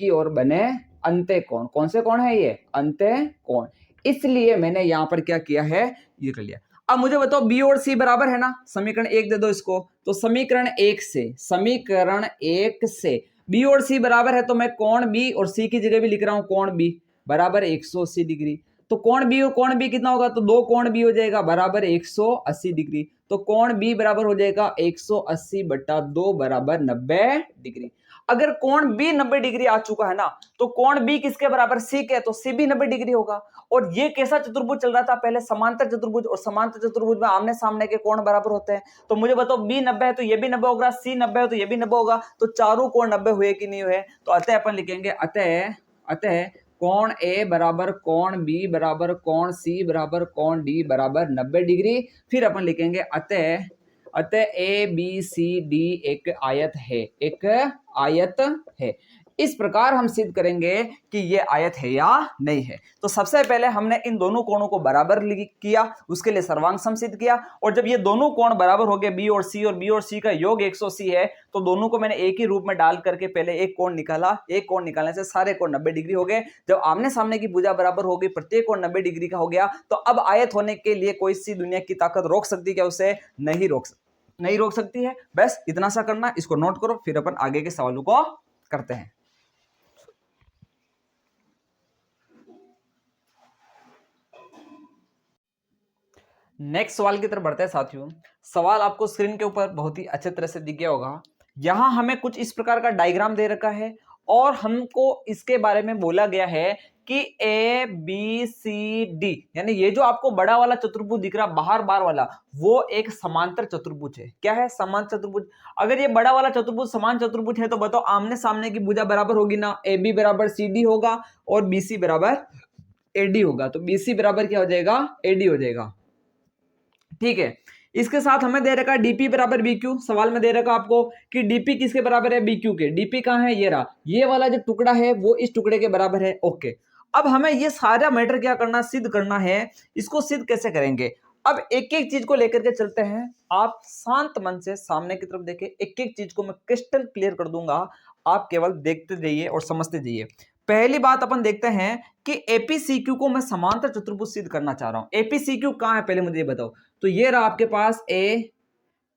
ओर बने अंत्य कोण, कौन से कोण है ये, अंत्य कोण, इसलिए मैंने यहां पर क्या किया है, ये कर लिया। अब मुझे बताओ B और C बराबर है ना, समीकरण 1 दे दो इसको, तो समीकरण 1 से B और C बराबर है, तो मैं कोण B और C की जगह भी लिख रहा हूं कोण B बराबर 180 डिग्री, तो कोण B और कोण B कितना होगा, तो दो कोण B हो जाएगा बराबर 180 डिग्री, तो कोण B बराबर हो जाएगा 180/2 बराबर 90 डिग्री। अगर कोण B 90 डिग्री आ चुका है ना, तो कोण B किसके बराबर, C के, तो C भी 90 डिग्री होगा। और ये कैसा चतुर्भुज चल रहा था पहले, समांतर चतुर्भुज, और समांतर चतुर्भुज में आमने सामने के कोण बराबर होते हैं, तो मुझे बताओ B 90 है तो ये भी 90 होगा, C 90 है तो ये भी 90 होगा, तो चारों कोण 90 हुए कि नहीं हुए, तो अतः अपन लिखेंगे अतः कोण A बराबर कोण B बराबर कोण C बराबर कोण D बराबर 90 डिग्री। फिर अपन लिखेंगे अतः ABCD एक आयत है, एक आयत है। इस प्रकार हम सिद्ध करेंगे कि ये आयत है या नहीं है। तो सबसे पहले हमने इन दोनों कोणों को बराबर किया, उसके लिए सर्वांग सम सिद्ध किया, और जब ये दोनों कोण बराबर हो गए B और C, और B और C का योग 180 है, तो दोनों को मैंने एक ही रूप में डाल करके पहले एक कोण निकाला, एक कोण निकालने से सारे कोण 90 डिग्री हो गए। जब आमने सामने की भुजा बराबर हो गई, प्रत्येक कोण 90 डिग्री का हो गया, तो अब आयत होने के लिए कोई सी दुनिया की ताकत रोक सकती है क्या उसे, नहीं रोक सकती है। बस इतना सा करना, इसको नोट करो, फिर अपन आगे के सवालों को करते हैं। नेक्स्ट सवाल की तरफ बढ़ते हैं साथियों। सवाल आपको स्क्रीन के ऊपर बहुत ही अच्छे तरह से दिख गया होगा। यहां हमें कुछ इस प्रकार का डायग्राम दे रखा है और हमको इसके बारे में बोला गया है कि ए बी सी डी, यानी ये जो आपको बड़ा वाला चतुर्भुज दिख रहा बाहर बार वाला, वो एक समांतर चतुर्भुज है। क्या है? समांतर चतुर्भुज। अगर ये बड़ा वाला चतुर्भुज समान चतुर्भुज है तो बताओ आमने सामने की भुजा बराबर होगी ना? ए बी बराबर सी डी होगा और बी सी बराबर ए डी होगा। तो बी सी बराबर क्या हो जाएगा? ए डी हो जाएगा। ठीक है, इसके साथ हमें दे रखा है डीपी बराबर बी क्यू। सवाल में दे रखा आपको कि डीपी किसके बराबर है? बी क्यू के। डीपी कहां है? ये रहा, ये वाला जो टुकड़ा है वो इस टुकड़े के बराबर है। ओके, अब हमें ये सारा मैटर क्या करना? सिद्ध करना है। इसको सिद्ध कैसे करेंगे? अब एक एक चीज को लेकर के चलते हैं। आप शांत मन से सामने की तरफ देखें, एक एक चीज को मैं क्रिस्टल क्लियर कर दूंगा, आप केवल देखते जाइए और समझते जाइए। पहली बात अपन देखते हैं कि एपीसीक्यू को मैं समांतर चतुर्भुज सिद्ध करना चाह रहा हूं। एपीसीक्यू कहां है पहले मुझे ये बताओ। तो ये रहा आपके पास ए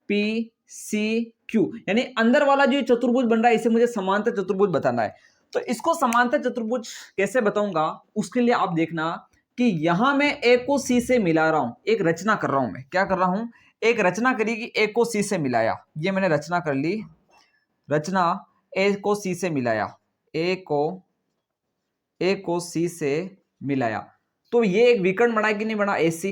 पी सी क्यू, यानी अंदर वाला जो चतुर्भुज बन रहा है इसे मुझे समांतर चतुर्भुज बताना है। तो इसको समांतर चतुर्भुज कैसे बताऊंगा, उसके लिए आप देखना कि यहां मैं ए को सी से मिला रहा हूं, एक रचना कर रहा हूं। मैं क्या कर रहा हूं? एक रचना करी कि ए को सी से मिलाया। ये मैंने रचना कर ली, रचना ए को सी से मिलाया, ए को सी से मिलाया। तो ये एक विकर्ण बना कि नहीं बना? एसी।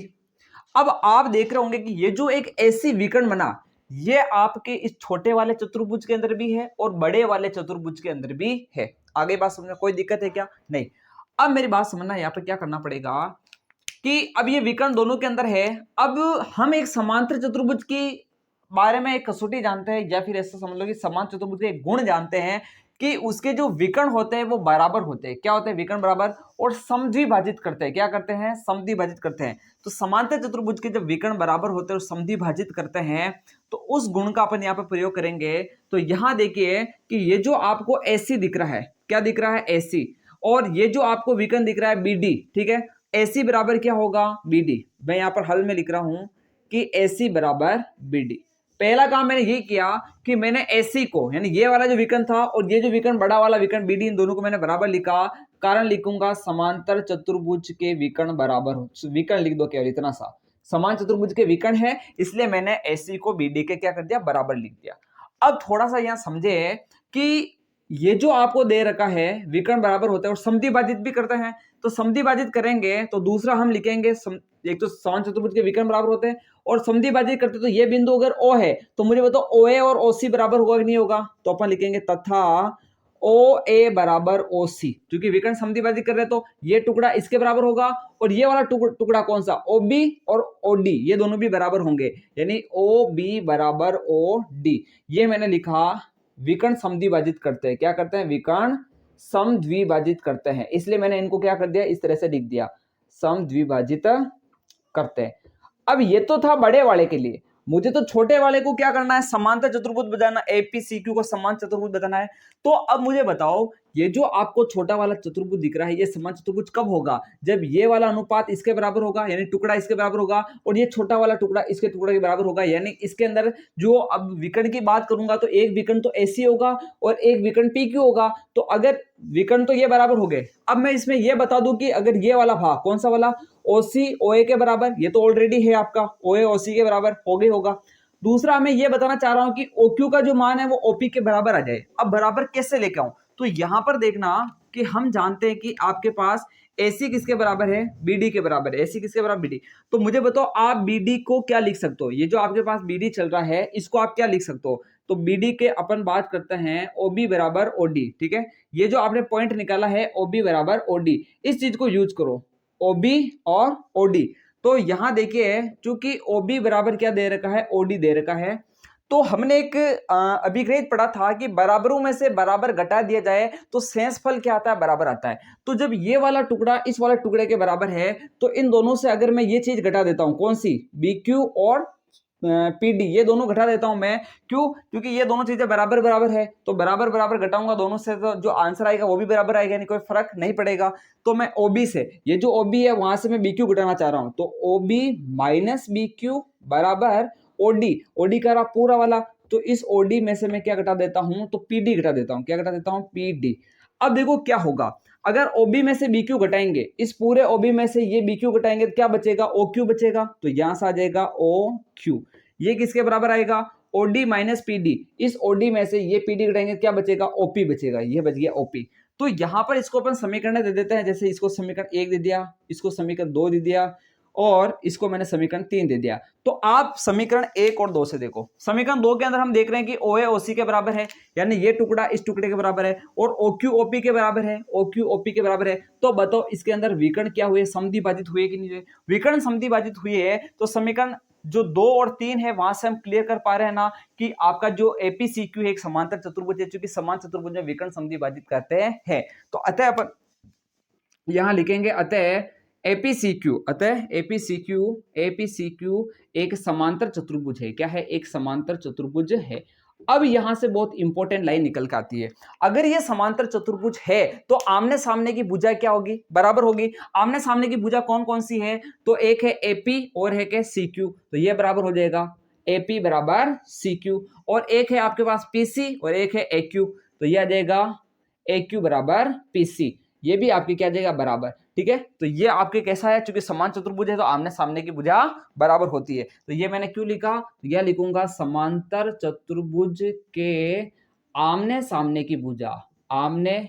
अब आप देख रहे होंगे कि ये जो एक ऐसी विकर्ण बना, ये आपके इस छोटे वाले चतुर्भुज के अंदर भी है और बड़े वाले चतुर्भुज के अंदर भी है। आगे बात समझना, कोई दिक्कत है क्या? नहीं। अब मेरी बात समझना, यहाँ पे क्या करना पड़ेगा कि अब ये विकर्ण दोनों के अंदर है। अब हम एक समांतर चतुर्भुज की बारे में एक कसौटी जानते हैं, या फिर ऐसा समझ लो कि समांतर चतुर्भुज के एक गुण जानते हैं कि उसके जो विकर्ण होते हैं वो बराबर होते हैं। क्या होते हैं? विकर्ण बराबर, और समद्विभाजित करते हैं। क्या करते हैं? समद्विभाजित करते हैं। तो समांतर चतुर्भुज के जब विकर्ण बराबर होते हैं और समद्विभाजित करते हैं तो उस गुण का अपन यहाँ पे प्रयोग करेंगे। तो यहाँ देखिए कि ये जो आपको एसी दिख रहा है, क्या दिख रहा है? एसी। और ये जो आपको विकर्ण दिख रहा है बीडी, ठीक है, एसी बराबर क्या होगा? बीडी। मैं यहाँ पर हल में लिख रहा हूं कि एसी बराबर बीडी। पहला काम मैंने ये किया कि मैंने एसी को, यानी ये वाला जो विकर्ण था और ये जो विकर्ण बड़ा वाला विकर्ण बीडी, इन दोनों को मैंने बराबर लिखा। कारण लिखूंगा समांतर चतुर्भुज के विकर्ण बराबर हो। विकर्ण लिख दो केवल इतना सा, समान चतुर्भुज के विकर्ण है, इसलिए मैंने एसी को बीडी के क्या कर दिया? बराबर लिख दिया। अब थोड़ा सा यहां समझे कि ये जो आपको दे रखा है विकर्ण बराबर होता है और समद्विभाजित भी करते हैं। तो समद्विभाजित करेंगे तो दूसरा हम लिखेंगे एक तो समान चतुर्भुज के विकर्ण बराबर होते हैं और समद्विभाजित करते तो ये बिंदु अगर ओ है तो मुझे बताओ ओ ए और ओ सी बराबर होगा कि नहीं होगा? तो अपन लिखेंगे तथा ओ ए बराबर ओ सी, क्योंकि विकर्ण समद्विभाजित कर रहे हैं तो ये टुकड़ा इसके बराबर होगा और ये वाला टुकड़ा कौन सा? ओ बी और ओ डी, ये दोनों भी बराबर होंगे, यानी ओ बी बराबर ओ डी। ये मैंने लिखा विकर्ण समद्विभाजित करते हैं। क्या करते हैं? विकर्ण समद्विभाजित करते हैं, इसलिए मैंने इनको क्या कर दिया? इस तरह से लिख दिया, समद्विभाजित करते हैं। अब ये तो था बड़े वाले के लिए, मुझे तो छोटे वाले को क्या करना है? समांतर चतुर्भुज बताना, एपीसीक्यू को समान चतुर्भुज बताना है। तो अब मुझे बताओ, ये जो आपको छोटा वाला चतुर्भुज दिख रहा है ये समान चतुर्भुज कब होगा? जब ये वाला अनुपात इसके बराबर होगा, यानी टुकड़ा इसके बराबर होगा, और ये छोटा वाला टुकड़ा इसके टुकड़े के बराबर होगा। यानी इसके अंदर जो अब विकर्ण की बात करूंगा तो एक विकर्ण तो एसी होगा और एक विकर्ण पी क्यू होगा। तो अगर विकर्ण तो ये बराबर हो गए, अब मैं इसमें ये बता दूं कि अगर ये वाला भाग कौन सा वाला? ओसी ओए के बराबर, ये तो ऑलरेडी है आपका, ओए ओसी के बराबर हो गई होगा। दूसरा मैं ये बताना चाह रहा हूं कि ओक्यू का जो मान है वो ओपी के बराबर आ जाए। अब बराबर कैसे लेके आऊं? तो यहां पर देखना कि हम जानते हैं कि आपके पास एसी किसके बराबर है? बीडी के बराबर है। एसी किसके बराबर? बीडी। तो मुझे बताओ आप बीडी को क्या लिख सकते हो? ये जो आपके पास बीडी चल रहा है इसको आप क्या लिख सकते हो? तो बीडी के अपन बात करते हैं ओबी बराबर ओडी, ठीक है। ये जो आपने पॉइंट निकाला है ओबी बराबर ओडी, इस चीज को यूज करो, ओबी और ओडी। तो यहां देखिए चूंकि ओबी बराबर क्या दे रखा है? ओडी दे रखा है। तो हमने एक अभिग्रहित पढ़ा था कि बराबरों में से बराबर घटा दिया जाए तो शेषफल क्या आता है? बराबर आता है। तो जब ये वाला टुकड़ा इस वाले टुकड़े के बराबर है तो इन दोनों से अगर मैं ये चीज घटा देता हूं, कौन सी? बी क्यू और पीडी, ये दोनों घटा देता हूं मैं। क्यों? क्योंकि ये दोनों चीजें बराबर बराबर है, तो बराबर बराबर घटाऊंगा दोनों से तो जो आंसर आएगा वो भी बराबर आएगा, यानी कोई फर्क नहीं पड़ेगा। तो मैं ओबी से, ये जो ओबी है वहां से मैं बी क्यू घटाना चाह रहा हूं, तो ओबी माइनस बी क्यू बराबर ओडी। ओडी का रहा पूरा वाला, तो इस ओडी में से मैं क्या घटा देता हूं? तो पीडी घटा देता हूं। क्या घटा देता हूं? पीडी। अब देखो क्या होगा, अगर OB में से BQ घटाएंगे, इस पूरे OB में से ये BQ घटाएंगे तो क्या बचेगा, OQ बचेगा। तो यहां से आ जाएगा OQ। ये किसके बराबर आएगा, OD माइनस PD। इस OD में से ये PD घटाएंगे क्या बचेगा, OP बचेगा। ये बच गया OP। तो यहां पर इसको अपन समीकरण दे देते हैं, जैसे इसको समीकरण 1 दे दिया, इसको समीकरण 2 दे दिया और इसको मैंने समीकरण 3 दे दिया। तो आप समीकरण 1 और 2 से देखो। समीकरण 2 के अंदर हम देख रहे हैं कि OA OC के बराबर है, यानी ये टुकड़ा इस टुकड़े के बराबर है, और OQ OP के बराबर है, OQ OP के बराबर है। तो बताओ इसके अंदर विकर्ण क्या हुए, समद्विभाजित हुए कि नहीं हुए। विकर्ण समद्विभाजित हुए है तो समीकरण जो 2 और 3 है वहां से हम क्लियर कर पा रहे हैं ना कि आपका जो APCQ है एक समांतर चतुर्भुज है, क्योंकि समान चतुर्भुज में विकर्ण समद्विभाजित करते हैं। तो अतः अपन यहां लिखेंगे अतः APCQ एक समांतर चतुर्भुज है। क्या है, एक समांतर चतुर्भुज है। अब यहां से बहुत इंपॉर्टेंट लाइन निकल के आती है। अगर ये समांतर चतुर्भुज है तो आमने सामने की भुजा क्या होगी, बराबर होगी। आमने सामने की भुजा कौन कौन सी है, तो एक है AP और एक है CQ। तो ये बराबर हो जाएगा AP बराबर CQ। और एक है आपके पास PC और एक है AQ। तो ये आ जाएगा AQ बराबर PC। ये भी आपकी क्या जाएगा, बराबर। ठीक है, तो ये आपके कैसा है, चूंकि समान चतुर्भुज है तो आमने सामने की भुजा बराबर होती है। तो ये मैंने क्यों लिखा, तो यह लिखूंगा समांतर चतुर्भुज के आमने सामने की भुजा, आमने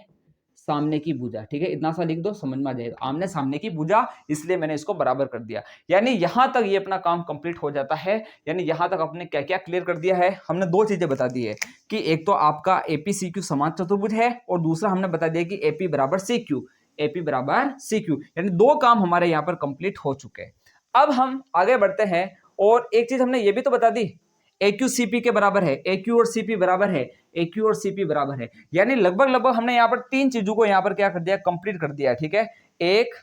सामने की भुजा। ठीक है, इतना सा लिख दो, समझ में आ जाएगा, आमने सामने की भुजा, इसलिए मैंने इसको बराबर कर दिया। यानी यहां तक ये अपना काम कंप्लीट हो जाता है। यानी यहां तक अपने क्या क्या क्लियर कर दिया है, हमने दो चीजें बता दी है कि एक तो आपका APCQ समान चतुर्भुज है और दूसरा हमने बता दिया कि AP बराबर CQ, AP बराबर CQ। यानी दो काम हमारे यहाँ पर कंप्लीट हो चुके हैं। अब हम आगे बढ़ते हैं और एक चीज हमने ये भी तो बता दी, AQ CP के बराबर है, AQ और CP बराबर है, AQ और CP बराबर है। यानी लगभग लगभग हमने यहाँ पर तीन चीजों को यहाँ पर क्या कर दिया, कंप्लीट कर दिया। ठीक है, एक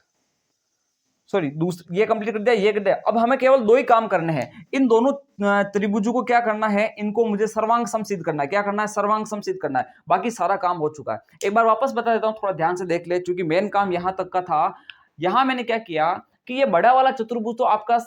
सॉरी दूसरा ये कंप्लीट कर दिया, ये कर दिया। अब हमें केवल दो ही काम करने हैं। इन दोनों त्रिभुजों को क्या करना है, इनको मुझे सर्वांग समसिद्ध करना है। क्या करना है, सर्वांग समसिद्ध करना है। बाकी सारा काम हो चुका है। एक बार वापस बता देता हूं, थोड़ा ध्यान से देख ले, क्योंकि मेन काम यहां तक का था। यहां मैंने क्या किया कि ये बड़ा वाला चतुर्भुज तो आपका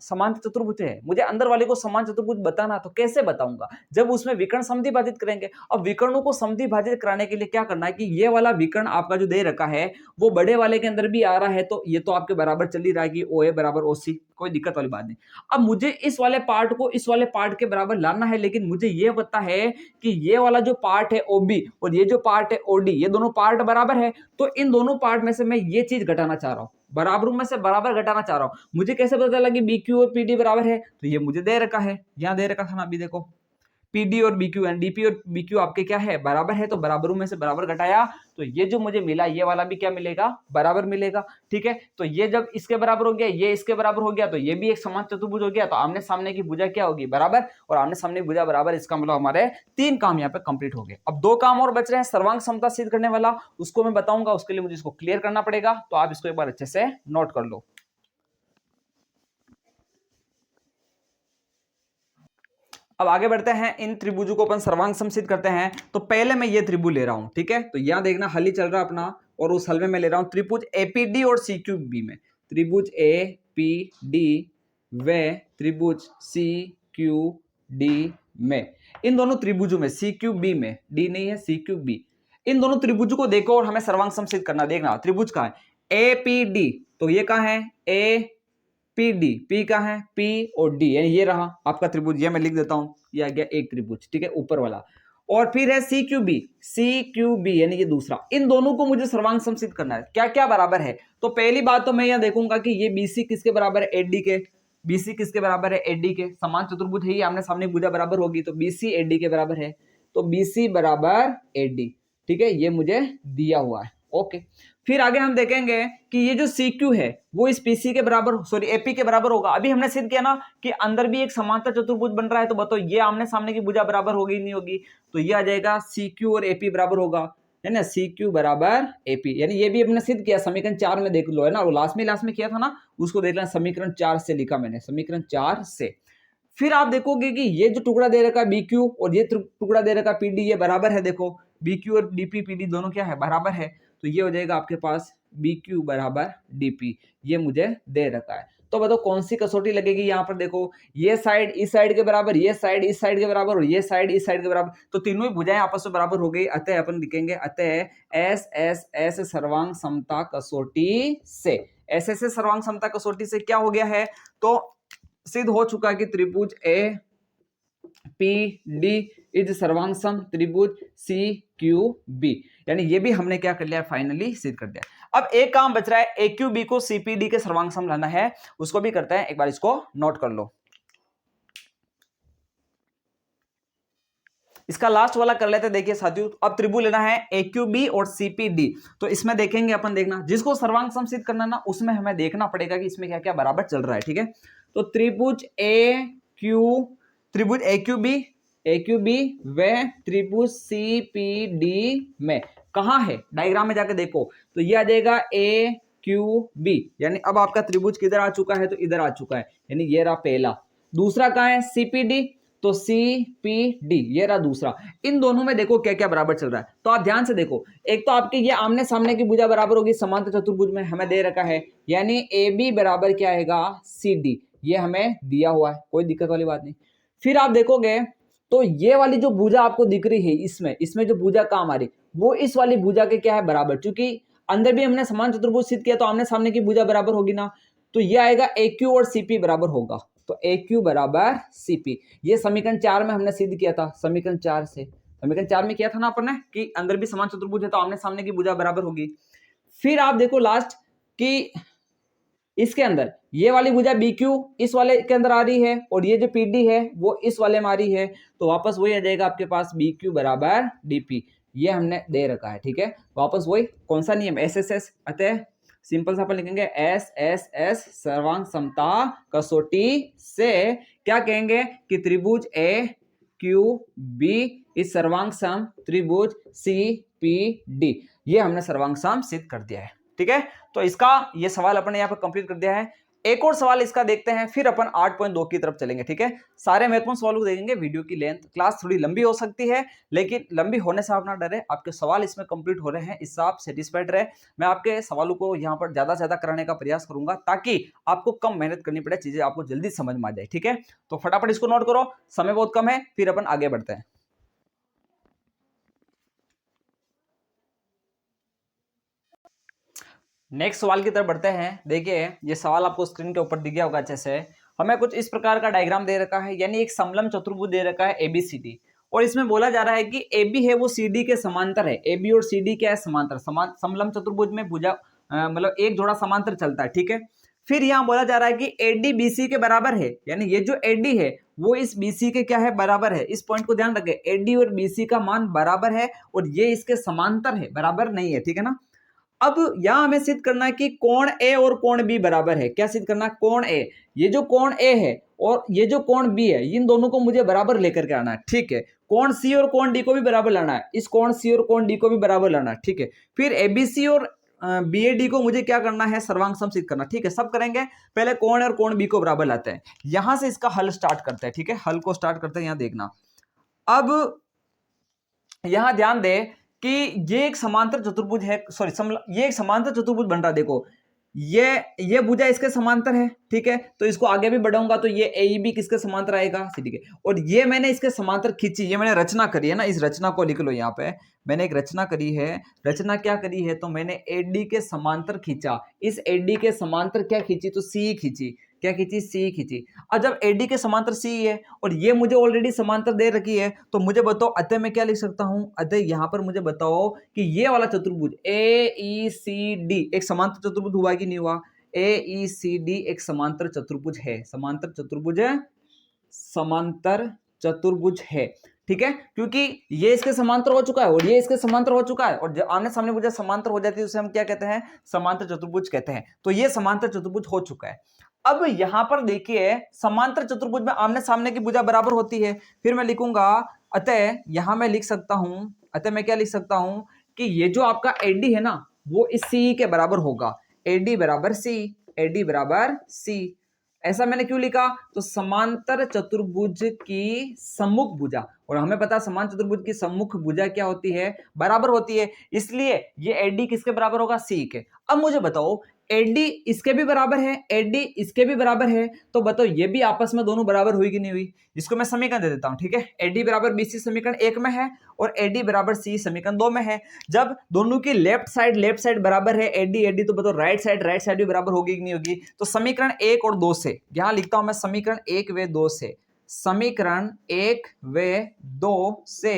समान चतुर्भुज है, मुझे अंदर वाले को समान चतुर्भुज बताना, तो कैसे बताऊंगा, जब उसमें विकर्ण समद्विभाजित करेंगे। अब विकर्णों को समद्विभाजित कराने के लिए क्या करना है कि ये वाला विकर्ण आपका जो दे रखा है वो बड़े वाले के अंदर भी आ रहा है, तो ये तो आपके बराबर चल ही रहा है कि OA बराबर OC, कोई दिक्कत वाली बात नहीं। अब मुझे इस वाले पार्ट को इस वाले पार्ट के बराबर लाना है, लेकिन मुझे ये पता है कि ये वाला जो पार्ट है OB और ये जो पार्ट है OD, ये दोनों पार्ट बराबर है। तो इन दोनों पार्ट में से मैं ये चीज घटाना चाह रहा हूं, बराबरों में से बराबर घटाना चाह रहा हूं। मुझे कैसे पता चला कि BQ और PD बराबर है, तो ये मुझे दे रखा है, यहां दे रखा था ना, अभी देखो PD और BQ एंड DP और BQ आपके क्या है, बराबर है। तो बराबरों में से बराबर घटाया तो ये जो मुझे मिला ये वाला भी क्या मिलेगा, बराबर मिलेगा। ठीक है, तो ये जब इसके बराबर हो गया, ये इसके बराबर हो गया, तो ये भी एक समान चतुर्भुज हो गया। तो आमने सामने की भुजा क्या होगी, बराबर, और आमने सामने की भुजा बराबर, इसका मतलब हमारे तीन काम यहाँ पे कंप्लीट हो गए। अब दो काम और बच रहे हैं, सर्वांग समता सिद्ध करने वाला, उसको मैं बताऊंगा, उसके लिए मुझे इसको क्लियर करना पड़ेगा। तो आप इसको एक बार अच्छे से नोट कर लो। अब आगे बढ़ते हैं, इन त्रिभुजों को अपन सर्वांग समसिद्ध करते हैं। तो पहले मैं ये त्रिभुज ले रहा हूं, ठीक है, तो यहां देखना हल ही चल रहा है अपना, और उस हल में मैं ले रहा हूं त्रिभुज APD और CQB में, त्रिभुज APD व त्रिभुज CQD में, इन दोनों त्रिभुजों में, CQB में, D नहीं है, CQB, इन दोनों त्रिभुजों को देखो और हमें सर्वांग समसिद्ध करना। देखना त्रिभुज का है APD, तो ये कहां है, PD, P का है, P और D, यानी ये रहा आपका त्रिभुज, ये मैं लिख देता हूं, ये आ गया एक त्रिभुज। ठीक है, ऊपर वाला। और फिर है CQB यानी ये दूसरा। इन दोनों को मुझे सर्वांग समसिद्ध करना है। क्या क्या बराबर है, तो पहली बात तो मैं यहां देखूंगा कि ये BC किसके बराबर है, AD के। BC किसके बराबर है, AD के। समान चतुर्भुज है, आमने सामने भुजा बराबर होगी, तो BC AD के बराबर है। तो BC बराबर AD, ठीक है, ये मुझे दिया हुआ है। ओके, फिर आगे हम देखेंगे कि ये जो CQ है वो इस PC के बराबर, सॉरी AP के बराबर होगा। अभी हमने सिद्ध किया ना कि अंदर भी एक समांतर चतुर्भुज बन रहा है, तो बताओ ये आमने सामने की भुजा बराबर होगी नहीं होगी, तो ये आ जाएगा CQ और AP बराबर होगा, है ना, CQ बराबर AP। यानी ये भी हमने सिद्ध किया, समीकरण 4 में देख लो, है ना, वो लास्ट में किया था ना, उसको देख लेना, समीकरण 4 से लिखा मैंने, समीकरण 4 से। फिर आप देखोगे कि ये जो टुकड़ा दे रखा है BQ और ये टुकड़ा दे रखा है PD, ये बराबर है। देखो BQ और DP PD दोनों क्या है, बराबर है। तो ये हो जाएगा आपके पास BQ बराबर DP, ये मुझे दे रखा है। तो बताओ कौन सी कसौटी लगेगी। यहाँ पर देखो, ये साइड इस साइड के बराबर, ये साइड इस साइड के बराबर और ये साइड इस साइड के बराबर, तो तीनों ही भुजाएं आपस में बराबर हो गई। अतः अपन लिखेंगे अतः एस एस एस सर्वांग समता कसौटी से, एस एस सर्वांग समता कसौटी से क्या हो गया है, तो सिद्ध हो चुका है कि त्रिभुज ए पी डी इज सर्वांग सम त्रिभुज सी क्यू बी, यानी ये भी हमने क्या कर लिया, फाइनली सिद्ध कर दिया। अब एक काम बच रहा है, ए क्यू बी को सीपीडी के सर्वांग सम लाना है, उसको भी करते हैं, एक बार इसको नोट कर लो। इसका लास्ट वाला कर लेते हैं। देखिए साथियों, अब त्रिभुज लेना है ए क्यू बी और सीपीडी, तो इसमें देखेंगे अपन, देखना जिसको सर्वांग सम सिद्ध करना ना, उसमें हमें देखना पड़ेगा कि इसमें क्या क्या बराबर चल रहा है, ठीक है। तो त्रिभुज ए क्यू बी व त्रिभुज सी पी डी में कहां है, डायग्राम में जाके देखो तो ये आ जाएगा ए क्यू बी, यानी अब आपका त्रिभुज किधर आ चुका है, तो इधर आ चुका है, यानी ये रहा पहला। दूसरा कहां है, सीपीडी, तो सी पी डी ये रहा दूसरा। इन दोनों में देखो क्या क्या बराबर चल रहा है, तो आप ध्यान से देखो। एक तो आपकी ये आमने सामने की भुजा बराबर होगी, समांतर चतुर्भुज में हमें दे रखा है, यानी ए बी बराबर क्या आएगा, सी डी, ये हमें दिया हुआ है, कोई दिक्कत वाली बात नहीं। फिर आप देखोगे तो ये वाली जो भुजा आपको दिख रही है, इसमें जो भुजा काम आ रही, वो इस वाली भुजा के क्या है, बराबर, क्योंकि अंदर भी हमने समान चतुर्भुज सिद्ध किया, तो आमने सामने की भुजा बराबर होगी ना, तो ये आएगा ए क्यू और सीपी बराबर होगा, तो ए क्यू बराबर सीपी। ये समीकरण 4 में हमने सिद्ध किया था, समीकरण 4 में किया था ना अपन ने, कि अंदर भी समान चतुर्भुज है तो आमने सामने की भुजा बराबर होगी। फिर आप देखो लास्ट कि इसके अंदर ये वाली भुजा बी क्यू इस वाले के अंदर आ रही है, और ये जो पी डी है वो इस वाले में आ रही है, तो वापस वही आ जाएगा आपके पास बी क्यू बराबर डीपी, ये हमने दे रखा है, ठीक है। वापस वही, कौन सा नियम, एस एस एस, अतः सिंपल सा अपन लिखेंगे एस एस एस सर्वांग समता कसौटी से क्या कहेंगे कि त्रिभुज ए क्यू बी इस सर्वांग सम त्रिभुज सी पी डी, ये हमने सर्वांग सम सिद्ध कर दिया है, ठीक है। तो इसका ये सवाल अपन ने यहाँ पर कंप्लीट कर दिया है। एक और सवाल इसका देखते हैं, फिर अपन 8.2 की तरफ चलेंगे, ठीक है। सारे महत्वपूर्ण सवालों को देखेंगे। वीडियो की लेंथ क्लास थोड़ी लंबी हो सकती है, लेकिन लंबी होने से आप ना डरे, आपके सवाल इसमें कंप्लीट हो रहे हैं, इससे आप सेटिस्फाइड रहे। मैं आपके सवालों को यहाँ पर ज्यादा से ज्यादा कराने का प्रयास करूंगा, ताकि आपको कम मेहनत करनी पड़े, चीजें आपको जल्दी समझ में आ जाए, ठीक है। तो फटाफट इसको नोट करो, समय बहुत कम है, फिर अपन आगे बढ़ते हैं। नेक्स्ट सवाल की तरफ बढ़ते हैं। देखिए ये सवाल आपको स्क्रीन के ऊपर दिख गया होगा अच्छे से। हमें कुछ इस प्रकार का डायग्राम दे रखा है, यानी एक समलंब चतुर्भुज दे रखा है एबीसीडी, और इसमें बोला जा रहा है कि AB है वो CD के समांतर है। AB और CD क्या है, समांतर, समलंब चतुर्भुज में भुजा मतलब एक जोड़ा समांतर चलता है, ठीक है। फिर यहाँ बोला जा रहा है कि AD BC के बराबर है, यानी ये जो AD है वो इस BC के क्या है, बराबर है। इस पॉइंट को ध्यान रखें, AD और BC का मान बराबर है और ये इसके समांतर है, बराबर नहीं है, ठीक है ना। अब यहां हमें सिद्ध करना है कि कोण ए और कोण बी बराबर है। क्या सिद्ध करना है, कोण ए, ये जो कोण ए है और ये जो कोण बी है, इन दोनों को मुझे बराबर लेकर के आना है, ठीक है। कोण सी और कोण डी को भी बराबर लाना है, इस कोण सी और कोण डी को भी बराबर लाना है, ठीक है। फिर एबीसी और बीएडी को मुझे क्या करना है, सर्वांग सम सिद्ध करना, ठीक है। सब करेंगे, पहले कोण और कोण बी को बराबर लाते हैं, यहां से इसका हल स्टार्ट करते हैं, ठीक है। हल को स्टार्ट करते हैं, यहां देखना। अब यहां ध्यान दे कि ये एक समांतर चतुर्भुज है, ये एक समांतर चतुर्भुज बन रहा है। देखो ये भुजा इसके समांतर है, ठीक है। तो इसको आगे भी बढ़ाऊंगा तो ये ए बी किसके समांतर आएगा, सी डी के। और ये मैंने इसके समांतर खींची, ये मैंने रचना करी है ना, इस रचना को लिख लो। यहाँ पे मैंने एक रचना करी है। रचना क्या करी है, तो मैंने एडी के समांतर खींचा, इस एडी के समांतर क्या खींची, तो सी खींची। क्या खींची, सी खींची। अब जब एडी के समांतर सी है और ये मुझे ऑलरेडी समांतर दे रखी है, तो मुझे बताओ अतः मैं क्या लिख सकता हूं, अतः यहां पर मुझे बताओ कि ये वाला चतुर्भुज ए ई सी डी एक समांतर चतुर्भुज हुआ कि नहीं हुआ। ए ई सी डी एक समांतर चतुर्भुज है, समांतर चतुर्भुज है, ठीक है। क्योंकि ये इसके समांतर हो चुका है और ये इसके समांतर हो चुका है, और जब आमने सामने भुजा समांतर हो जाती है उसे हम क्या कहते हैं, समांतर चतुर्भुज कहते हैं। तो ये समांतर चतुर्भुज हो चुका है। अब यहां पर देखिए समांतर चतुर्भुज में आमने सामने की भुजा बराबर होती है। फिर मैं लिखूंगा अतः, यहां मैं लिख सकता हूं, अतः मैं क्या लिख सकता हूं कि ये जो आपका एडी है ना वो इस सी के बराबर होगा। एडी बराबर सी, एडी बराबर सी। ऐसा मैंने क्यों लिखा, तो समांतर चतुर्भुज की सम्मुख भुजा, और हमें पता है समांतर चतुर्भुज की सम्मुख भुजा क्या होती है, बराबर होती है, इसलिए ये एडी किसके बराबर होगा, सी के। अब मुझे बताओ एडी इसके भी बराबर है, एडी इसके भी बराबर है, तो बताओ ये भी आपस में दोनों बराबर हुई कि नहीं हुई। जिसको मैं समीकरण दे देता हूं, ठीक है। एडी बराबर बीसी समीकरण 1 में है और एडी बराबर सी समीकरण 2 में है। जब दोनों की लेफ्ट साइड बराबर है, एडी एडी, तो बताओ राइट साइड भी बराबर होगी कि नहीं होगी। तो समीकरण 1 और 2 से, यहां लिखता हूं मैं समीकरण 1 व 2 से, समीकरण 1 व 2 से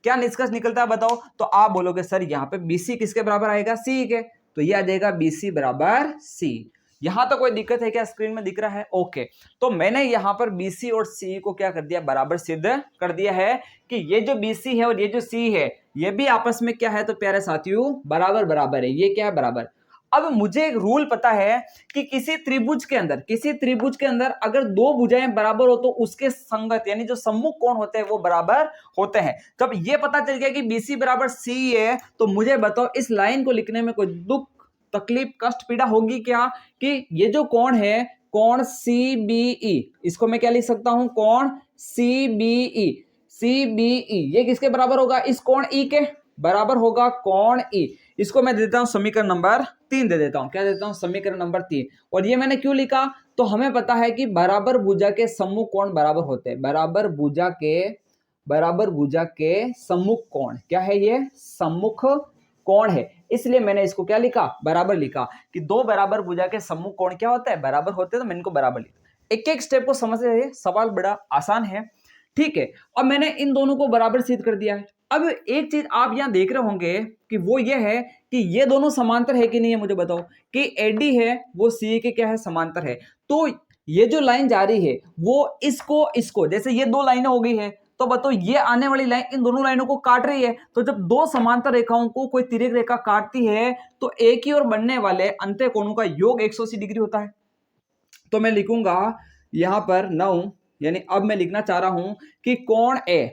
क्या निष्कर्ष निकलता है बताओ। तो आप बोलोगे सर यहाँ पे बीसी किसके बराबर आएगा, सी के, तो ये आ जाएगा बीसी बराबर सी। यहां तो कोई दिक्कत है क्या, स्क्रीन में दिख रहा है, ओके। तो मैंने यहां पर बीसी और सी को क्या कर दिया, बराबर सिद्ध कर दिया है कि ये जो बीसी है और ये जो सी है ये भी आपस में क्या है, तो प्यारे साथियों बराबर बराबर है, ये क्या है, बराबर। अब मुझे एक रूल पता है कि किसी त्रिभुज के अंदर अगर दो भुजाएं बराबर हो तो उसके संगत यानी जो सम्मुख कोण होते हैं वो बराबर होते हैं। जब ये पता चल गया कि बीसी बराबर सी है, तो मुझे बताओ इस लाइन को लिखने में कोई दुख तकलीफ कष्ट पीड़ा होगी क्या, कि ये जो कोण है, कोण CBE, इसको मैं क्या लिख सकता हूं, कोण CBE, ये किसके बराबर होगा, इस कोण E के बराबर होगा, कोण E। इसको मैं देता हूं समीकरण नंबर 3 दे देता हूं, क्या देता हूं, समीकरण नंबर 3। और ये मैंने क्यों लिखा, तो हमें पता है कि बराबर भुजा के सम्मुख कोण बराबर होते हैं, बराबर भुजा के सम्मुख कोण क्या है, ये सम्मुख कोण है, इसलिए मैंने इसको क्या लिखा, बराबर लिखा, कि दो बराबर भुजा के सम्मुख कोण क्या होता है, बराबर होते हैं, तो मैंने इनको बराबर लिखा। एक एक स्टेप को समझ रहे हैं, सवाल बड़ा आसान है, ठीक है। अब मैंने इन दोनों को बराबर सिद्ध कर दिया है। अब एक चीज आप यहां देख रहे होंगे कि वो ये है कि ये दोनों समांतर है कि नहीं है, मुझे बताओ, कि एडी है वो सी के क्या है, समांतर है। तो ये जो लाइन जा रही है वो इसको जैसे ये दो लाइनें हो गई है, तो बताओ ये आने वाली लाइन इन दोनों लाइनों को काट रही है। तो जब दो समांतर रेखाओं को कोई तिर्यक रेखा काटती है तो एक ही ओर बनने वाले अंत्य कोणों का योग 180 डिग्री होता है। तो मैं लिखूंगा यहां पर 9, यानी अब मैं लिखना चाह रहा हूं कि कोण ए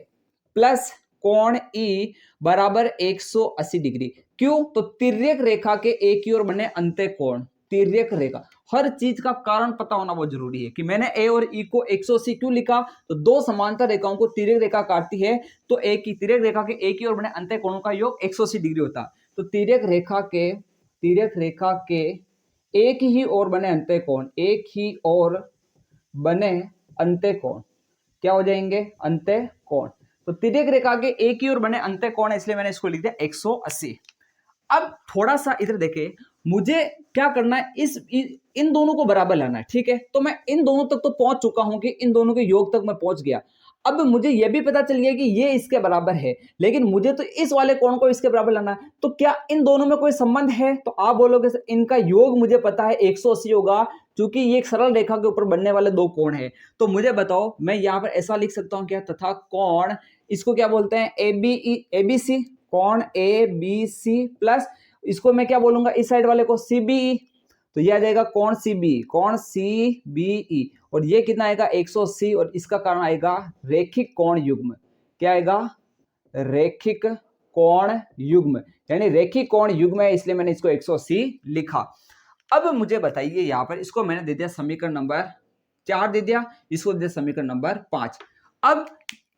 प्लस कोण ई बराबर 180 डिग्री। क्यों, तो तिर्यक रेखा के एक ही ओर बने अंत्य कोण, तिर्यक रेखा, हर चीज का कारण पता होना बहुत जरूरी है। कि मैंने ए और ई को 180 क्यों लिखा, तो दो समांतर रेखाओं को तिर्यक रेखा काटती है तो एक ही तिर्यक रेखा के एक ही ओर बने अंत्य कोणों का योग 180 डिग्री होता है। तो तिर्यक रेखा के एक ही ओर बने अंत्य कोण, एक ही ओर बने अंत्य कोण क्या हो जाएंगे, अंत्य कोण। तो तिर्यक रेखा के एक ही ओर बने अंत्य कोण है, इसलिए मैंने इसको लिख दिया 180। अब थोड़ा सा इधर देखें, मुझे क्या करना है, इन दोनों को बराबर लाना है, ठीक है। तो मैं इन दोनों तक तो पहुंच चुका हूं कि इन दोनों के योग तक मैं पहुंच गया। अब मुझे यह भी पता चल गया कि ये इसके बराबर है, लेकिन मुझे तो इस वाले कोण को इसके बराबर लाना है। तो क्या इन दोनों में कोई संबंध है, तो आप बोलोगे सर इनका योग मुझे पता है 180 होगा, क्योंकि ये एक सरल रेखा के ऊपर बनने वाले दो कोण है। तो मुझे बताओ, मैं यहाँ पर ऐसा लिख सकता हूँ क्या, तथा कोण, इसको क्या बोलते हैं, ABC, कोण ABC प्लस इसको मैं क्या बोलूंगा, इस साइड वाले को CBE, तो ये आ जाएगा कोण CBE, और ये कितना आएगा 180, और इसका कारण आएगा रेखिक कोण युग्म। क्या आएगा, रेखिक कोण युग्म, यानी रेखिक कोण युग्म है, इसलिए मैंने इसको 180 लिखा। अब मुझे बताइए यहां पर, इसको मैंने दे दिया समीकरण नंबर 4 दे दिया, इसको दे दिया समीकरण नंबर 5। अब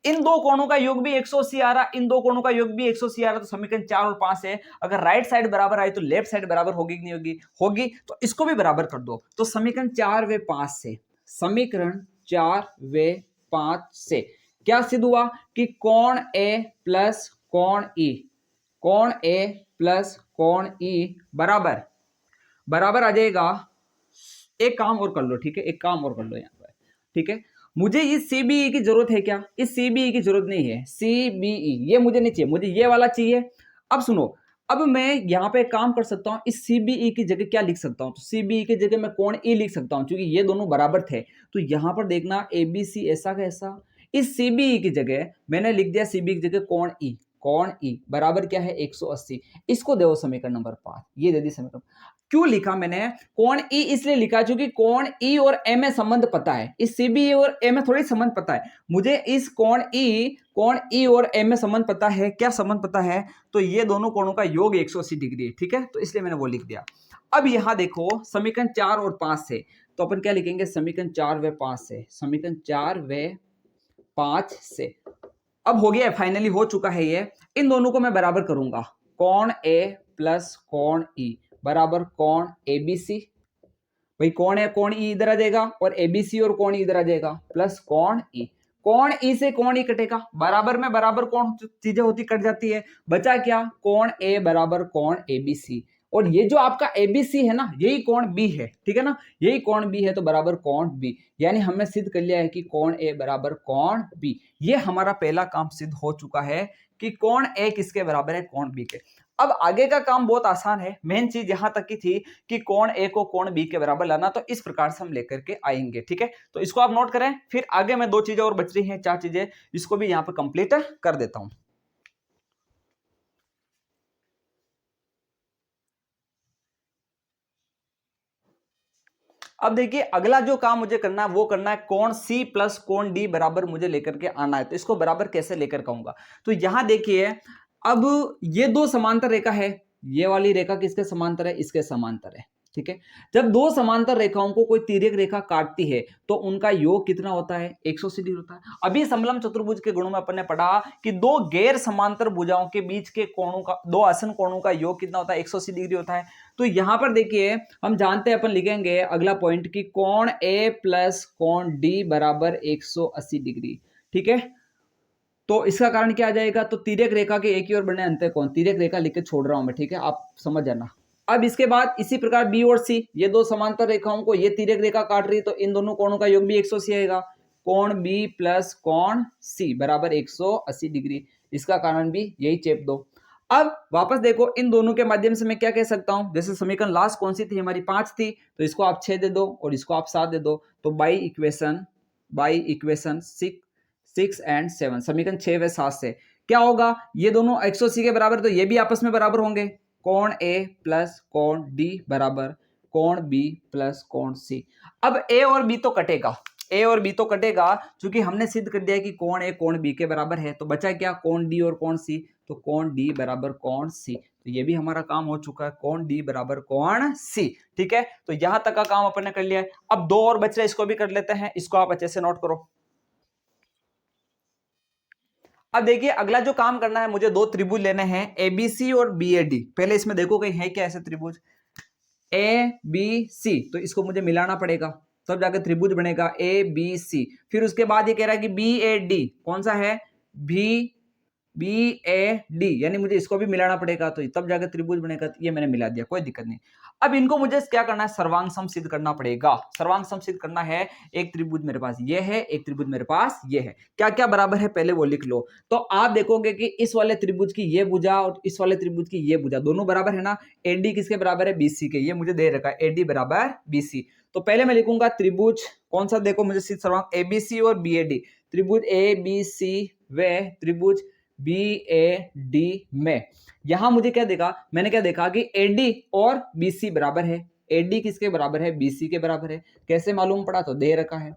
इन दो कोणों का योग भी 180 आ रहा, इन दो कोणों का योग भी 180 आ रहा, तो समीकरण 4 और 5 है। अगर राइट साइड बराबर आए तो लेफ्ट साइड बराबर होगी कि नहीं होगी, होगी, तो इसको भी बराबर कर दो। तो समीकरण 4 व 5 से, समीकरण 4 व 5 से क्या सिद्ध हुआ कि कोण ए प्लस कोण ई, कोण ए प्लस कोण ई बराबर आ जाएगा। एक काम और कर लो, ठीक है, एक काम और कर लो यहां पर, ठीक है। मुझे इस CBE की जरूरत है क्या, इस CBE की जरूरत नहीं है, CBE ये मुझे नहीं चाहिए, मुझे ये वाला चाहिए। अब सुनो, अब मैं यहाँ पे काम कर सकता हूँ, इस CBE की जगह क्या लिख सकता हूँ, तो CBE की जगह मैं कोण E लिख सकता हूँ, क्योंकि ये दोनों बराबर थे। तो यहाँ पर देखना ABC ऐसा का ऐसा, इस CBE की जगह मैंने लिख दिया CBE की जगह कोण E बराबर क्या है 180। इसको दो समीकरण नंबर 5, ये दे दी समीकरण। क्यों लिखा मैंने कोण E, इसलिए लिखा क्योंकि कोण E और A में संबंध पता है, इस CBE और A में थोड़ी संबंध पता है मुझे, इस कोण E और A में संबंध पता है। क्या संबंध पता है, तो ये दोनों कोणों का योग 180 डिग्री है, ठीक है, तो इसलिए मैंने वो लिख दिया। अब यहां देखो समीकरण 4 और 5 से, तो अपन क्या लिखेंगे, समीकरण 4 व 5 से, समीकरण 4 व 5 से अब हो गया, फाइनली हो चुका है ये। इन दोनों को मैं बराबर करूंगा, कोण A प्लस कोण E बराबर कोण ABC। भाई कौन है, कोण ई इधर आ जाएगा और ABC और कोण ई इधर आ जाएगा प्लस कोण ई। कोण ई से कोण ई कटेगा, बराबर में बराबर कोण चीजें होती कट जाती है, बचा क्या कोण A बराबर कोण ABC। और ये जो आपका ABC है ना यही कोण B है, ठीक है ना, यही कोण B है तो बराबर कोण B। यानी हमने सिद्ध कर लिया है कि कोण A बराबर कोण B। ये हमारा पहला काम सिद्ध हो चुका है कि कोण A किसके बराबर है, कोण B के। अब आगे का काम बहुत आसान है, मेन चीज यहां तक की थी कि कोण A को कोण B के बराबर लाना, तो इस प्रकार से हम लेकर के आएंगे, ठीक है। तो इसको आप नोट करें, फिर आगे में दो चीजें और बच रही हैं, चार चीजें, इसको भी यहां पर कंप्लीट कर देता हूं। अब देखिए अगला जो काम मुझे करना है वो करना है कोण C प्लस कोण D बराबर मुझे लेकर के आना है। तो इसको बराबर कैसे लेकर के आऊंगा, तो यहां देखिए अब ये दो समांतर रेखा है, ये वाली रेखा किसके समांतर है, इसके समांतर है, ठीक है। जब दो समांतर रेखाओं को कोई तिर्यक रेखा काटती है तो उनका योग कितना होता है, 180 डिग्री होता है। अभी समलम चतुर्भुज के गुणों में अपन ने पढ़ा कि दो गैर समांतर भुजाओं के बीच के कोणों का, दो आसन कोणों का योग कितना होता है, 180 डिग्री होता है। तो यहां पर देखिए हम जानते हैं, अपन लिखेंगे अगला पॉइंट की कोण A प्लस कोण D बराबर 180 डिग्री, ठीक है। तो इसका कारण क्या आ जाएगा, तो तिर्यक रेखा के एक ही ओर बने अंतर कोण, तिर्यक रेखा लिख के छोड़ रहा हूं मैं, ठीक है, आप समझ जाना। अब इसके बाद इसी प्रकार B और C, ये दो समांतर रेखाओं को ये तिर्यक रेखा काट रही है तो इन दोनों कोणों का योग भी 180 आएगा। कोण B प्लस कोण C बराबर 180 डिग्री, इसका कारण भी यही चेप दो। अब वापस देखो इन दोनों के माध्यम से मैं क्या कह सकता हूं, जैसे समीकरण लास्ट कौन सी थी हमारी, 5 थी, तो इसको आप 6 दे दो और इसको आप 7 दे दो, तो बाई इक्वेशन 6 एंड 7, समीकरण 6 व 7 से क्या होगा, ये दोनों 180 के बराबर, तो ये भी आपस में बराबर होंगे। कोण A प्लस कोण D बराबर कोण B प्लस कोण C। अब A और B तो कटेगा, A और B तो कटेगा, क्योंकि हमने सिद्ध कर दिया कि कोण A कोण B के बराबर है, तो बचा क्या कोण D और कोण C, तो कोण D बराबर कोण C। तो ये भी हमारा काम हो चुका है, कोण D बराबर कोण C, ठीक है। तो यहां तक का काम अपन ने कर लिया है। अब दो और बच रहे, इसको भी कर लेते हैं, इसको आप अच्छे से नोट करो। अब देखिए अगला जो काम करना है, मुझे दो त्रिभुज लेने हैं ABC और BAD। पहले इसमें देखो कहीं है क्या ऐसे त्रिभुज ABC, तो इसको मुझे मिलाना पड़ेगा तब जाकर त्रिभुज बनेगा ABC। फिर उसके बाद ये कह रहा है कि BAD कौन सा है, BAD, यानी मुझे इसको भी मिलाना पड़ेगा तो तब जाकर त्रिभुज बनेगा। तो ये मैंने मिला दिया, कोई दिक्कत नहीं। अब इनको मुझे क्या करना है, सर्वांग सम सिद्ध करना पड़ेगा। सर्वांग सम सिद्ध करना है, एक त्रिभुज मेरे पास ये है, एक त्रिभुज मेरे पास ये है, क्या क्या बराबर है पहले वो लिख लो। तो आप देखोगे कि इस वाले त्रिभुज की ये भुजा और इस वाले त्रिभुज की ये भुजा दोनों बराबर है ना। AD किसके बराबर है, BC के, ये मुझे दे रखा है AD बराबर BC। तो पहले मैं लिखूंगा त्रिभुज कौन सा, देखो मुझे सिद्ध सर्वांग ABC और BAD, त्रिभुज ABC व त्रिभुज BAD में यहां मुझे क्या देखा, मैंने क्या देखा कि AD और BC बराबर है। AD किसके बराबर है, BC के बराबर है। कैसे मालूम पड़ा, तो दे रखा है।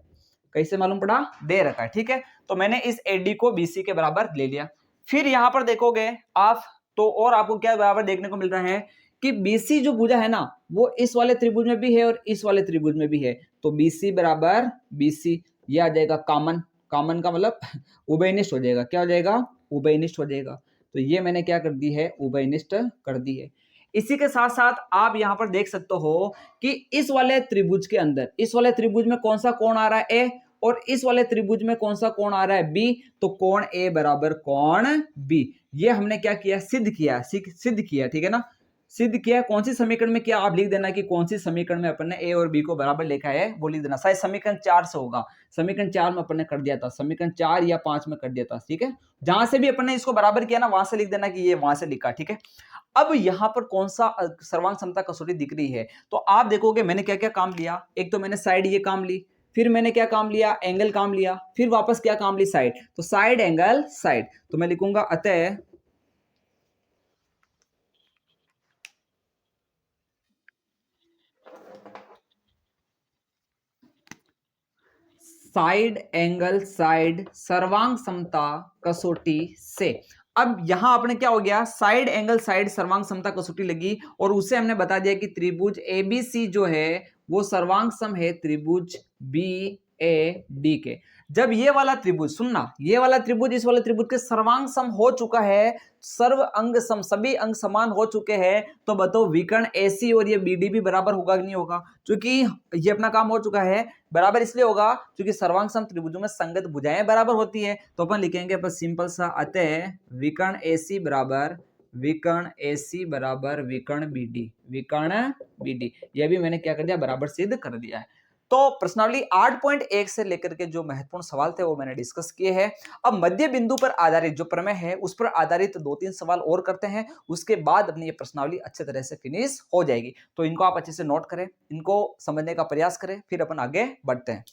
कैसे मालूम पड़ा, दे रखा है, ठीक है। तो मैंने इस AD को BC के बराबर ले लिया। फिर यहां पर देखोगे आप तो और आपको क्या बराबर देखने को मिल रहा है कि BC जो भुजा है ना वो इस वाले त्रिभुज में भी है और इस वाले त्रिभुज में भी है। तो BC बराबर BC, ये आ जाएगा कॉमन, कॉमन का मतलब उभयनिष्ठ हो जाएगा, क्या हो जाएगा, उभयनिष्ठ हो जाएगा। तो ये मैंने क्या कर दी है, उभयनिष्ठ कर दी है। इसी के साथ साथ आप यहां पर देख सकते हो कि इस वाले त्रिभुज के अंदर, इस वाले त्रिभुज में कौन सा कोण आ रहा है A और इस वाले त्रिभुज में कौन सा कोण आ रहा है B, तो कोण A बराबर कोण B। ये हमने क्या किया, सिद्ध किया, सिद्ध किया, ठीक है ना, सिद्ध किया। कौन सी समीकरण में किया, आप लिख देना कि कौन सी समीकरण में अपन ने A और B को बराबर लिखा है, वो लिख देना। शायद समीकरण 4 से होगा, समीकरण 4 में अपन ने कर दिया था, समीकरण 4 या 5 में कर दिया था, ठीक है। जहां से भी अपन ने इसको बराबर किया ना वहां से लिख देना कि ये वहां से लिखा, ठीक है। अब यहां पर कौन सा सर्वांग समता कसौटी दिख रही है, तो आप देखोगे मैंने क्या क्या काम लिया। एक तो मैंने साइड ये काम ली, फिर मैंने क्या काम लिया, एंगल काम लिया, फिर वापस क्या काम ली, साइड। तो साइड एंगल साइड, तो मैं लिखूंगा अतः साइड एंगल साइड सर्वांग समता कसौटी से। अब यहां आपने क्या हो गया, साइड एंगल साइड सर्वांग समता कसौटी लगी और उसे हमने बता दिया कि त्रिभुज ABC जो है वो सर्वांग सम है त्रिभुज BAD के। जब ये वाला त्रिभुज, सुनना, ये वाला त्रिभुज इस वाले त्रिभुज के सर्वांग सम हो चुका है, सर्व अंग सम, सभी अंग समान हो चुके हैं, तो बताओ विकर्ण AC और ये BD भी बराबर होगा कि नहीं होगा? क्योंकि ये अपना काम हो चुका है, बराबर इसलिए होगा क्योंकि सर्वांग सम त्रिभुजों में संगत भुजाएं बराबर होती है। तो अपन लिखेंगे बस सिंपल सा, अतः विकर्ण AC बराबर विकर्ण BD, विकर्ण BD। यह भी मैंने क्या कर दिया, बराबर सिद्ध कर दिया है। तो प्रश्नावली 8.1 से लेकर के जो महत्वपूर्ण सवाल थे वो मैंने डिस्कस किए हैं। अब मध्य बिंदु पर आधारित जो प्रमेय है उस पर आधारित 2-3 सवाल और करते हैं, उसके बाद अपनी ये प्रश्नावली अच्छे तरह से फिनिश हो जाएगी। तो इनको आप अच्छे से नोट करें, इनको समझने का प्रयास करें, फिर अपन आगे बढ़ते हैं।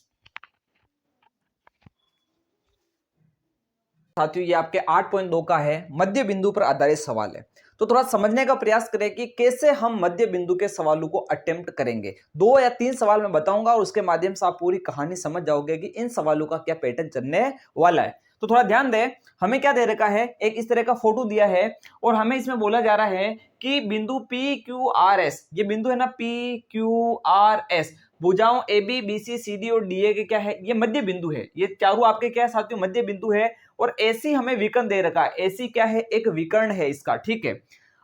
साथियों ये आपके 8.2 का है, मध्य बिंदु पर आधारित सवाल है। तो थोड़ा समझने का प्रयास करें कि कैसे हम मध्य बिंदु के सवालों को अटेम्प्ट करेंगे। 2 या 3 सवाल मैं बताऊंगा और उसके माध्यम से आप पूरी कहानी समझ जाओगे कि इन सवालों का क्या पैटर्न चलने वाला है। तो थोड़ा ध्यान दें, हमें क्या दे रखा है, एक इस तरह का फोटो दिया है और हमें इसमें बोला जा रहा है कि बिंदु PQRS, ये बिंदु है ना PQRS, भुजाओं AB BC CD और DA के क्या है, ये मध्य बिंदु है। ये चारों आपके क्या है साथियों, मध्य बिंदु है। और AC हमें विकर्ण दे रखा है, AC क्या है, एक विकर्ण है इसका, ठीक है।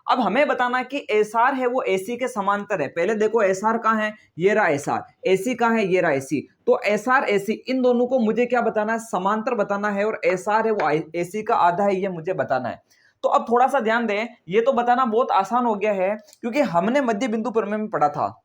अब हमें बताना कि SR है वो AC के समांतर है। पहले देखो SR कहाँ है, ये रहा SR, AC कहाँ है, ये रहा AC। तो SR AC इन दोनों को मुझे क्या बताना है, समांतर बताना है, और SR है वो AC का आधा है, ये मुझे बताना है। तो अब थोड़ा सा ध्यान दें, ये तो बताना बहुत आसान हो गया है क्योंकि हमने मध्य बिंदु प्रमेय में पढ़ा था,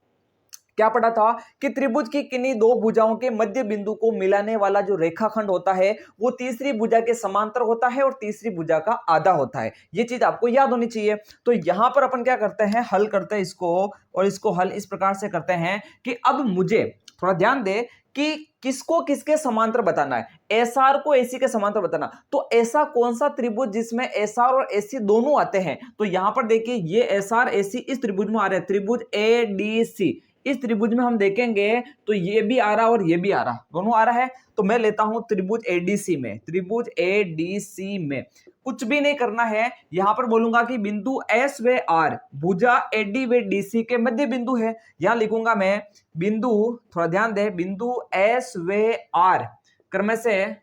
क्या पढ़ा था कि त्रिभुज की किन्हीं दो भुजाओं के मध्य बिंदु को मिलाने वाला जो रेखाखंड होता है वो तीसरी भुजा के समांतर होता है और तीसरी भुजा का आधा होता है। ये चीज आपको याद होनी चाहिए। तो यहां पर अपन क्या करते हैं, हल करते हैं इसको, और इसको हल इस प्रकार से करते हैं कि अब मुझे थोड़ा ध्यान दे कि किसको किसके समांतर बताना है, एसआर को एसी के समांतर बताना। तो ऐसा कौन सा त्रिभुज जिसमें एसआर और एसी दोनों आते हैं, तो यहां पर देखिए ये एसआर एसी इस त्रिभुज में आ रहे हैं, त्रिभुज एडीसी। इस त्रिभुज में हम देखेंगे तो ये भी आ रहा और ये भी आ रहा, दोनों आ रहा है। तो मैं लेता हूं त्रिभुज एडीसी में, त्रिभुज एडीसी में कुछ भी नहीं करना है, यहां पर बोलूंगा कि बिंदु एस व आर भुजा एडी व डीसी के मध्य बिंदु है। यहां लिखूंगा मैं बिंदु, थोड़ा ध्यान दे, बिंदु एस व आर क्रम से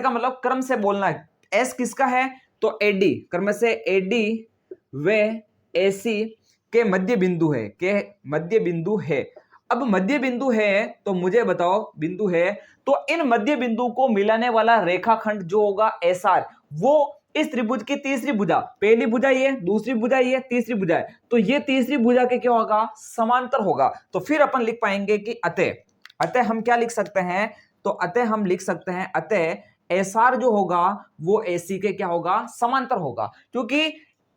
का मतलब क्रम से बोलना है। एस किसका है, तो एडी, क्रम से एडी व एसी के मध्य बिंदु है, के मध्य बिंदु है। अब मध्य बिंदु है तो मुझे बताओ, बिंदु है तो इन मध्य बिंदु को मिलाने वाला रेखाखंड जो होगा एसआर, वो इस त्रिभुज की तीसरी भुजा, पहली भुजा ये, दूसरी भुजा ये, तीसरी भुजा है, तो ये तीसरी भुजा के क्या होगा, समांतर होगा। तो फिर अपन लिख पाएंगे कि अतः हम क्या लिख सकते हैं, तो अतः हम लिख सकते हैं अतः एसआर जो होगा वो एसी के क्या होगा, समांतर होगा। क्योंकि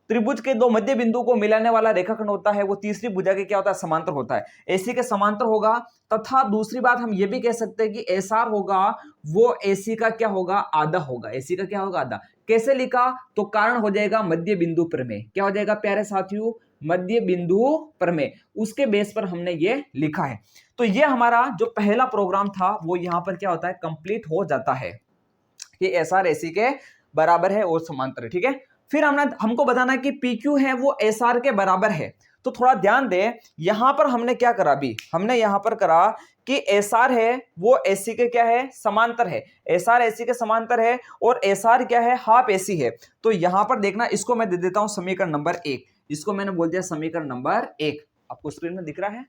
त्रिभुज के दो मध्य बिंदु को मिलाने वाला रेखाखंड होता है वो तीसरी भुजा के क्या होता है, समांतर होता है, एसी के समांतर होगा। तथा दूसरी बात हम ये भी कह सकते हैं कि एसआर होगा वो एसी का क्या होगा, आधा होगा, एसी का क्या होगा, आधा। कैसे लिखा, तो कारण हो जाएगा मध्य बिंदु प्रमेय। क्या हो जाएगा प्यारे साथियों, मध्य बिंदु प्रमेय, उसके बेस पर हमने ये लिखा है। तो ये हमारा जो पहला प्रोग्राम था वो यहां पर क्या होता है, कंप्लीट हो जाता है कि एसआर एसी के बराबर है और समांतर है, ठीक है। फिर हमको बताना है कि PQ है वो SR के बराबर है। तो थोड़ा ध्यान दे, यहां पर हमने क्या करा, अभी हमने यहां पर करा कि SR है वो AC के क्या है, समांतर है, SR AC के समांतर है, और SR क्या है, हाफ AC है। तो यहां पर देखना, इसको मैं दे देता हूं समीकरण नंबर 1, इसको मैंने बोल दिया समीकरण नंबर 1, आपको स्क्रीन में दिख रहा है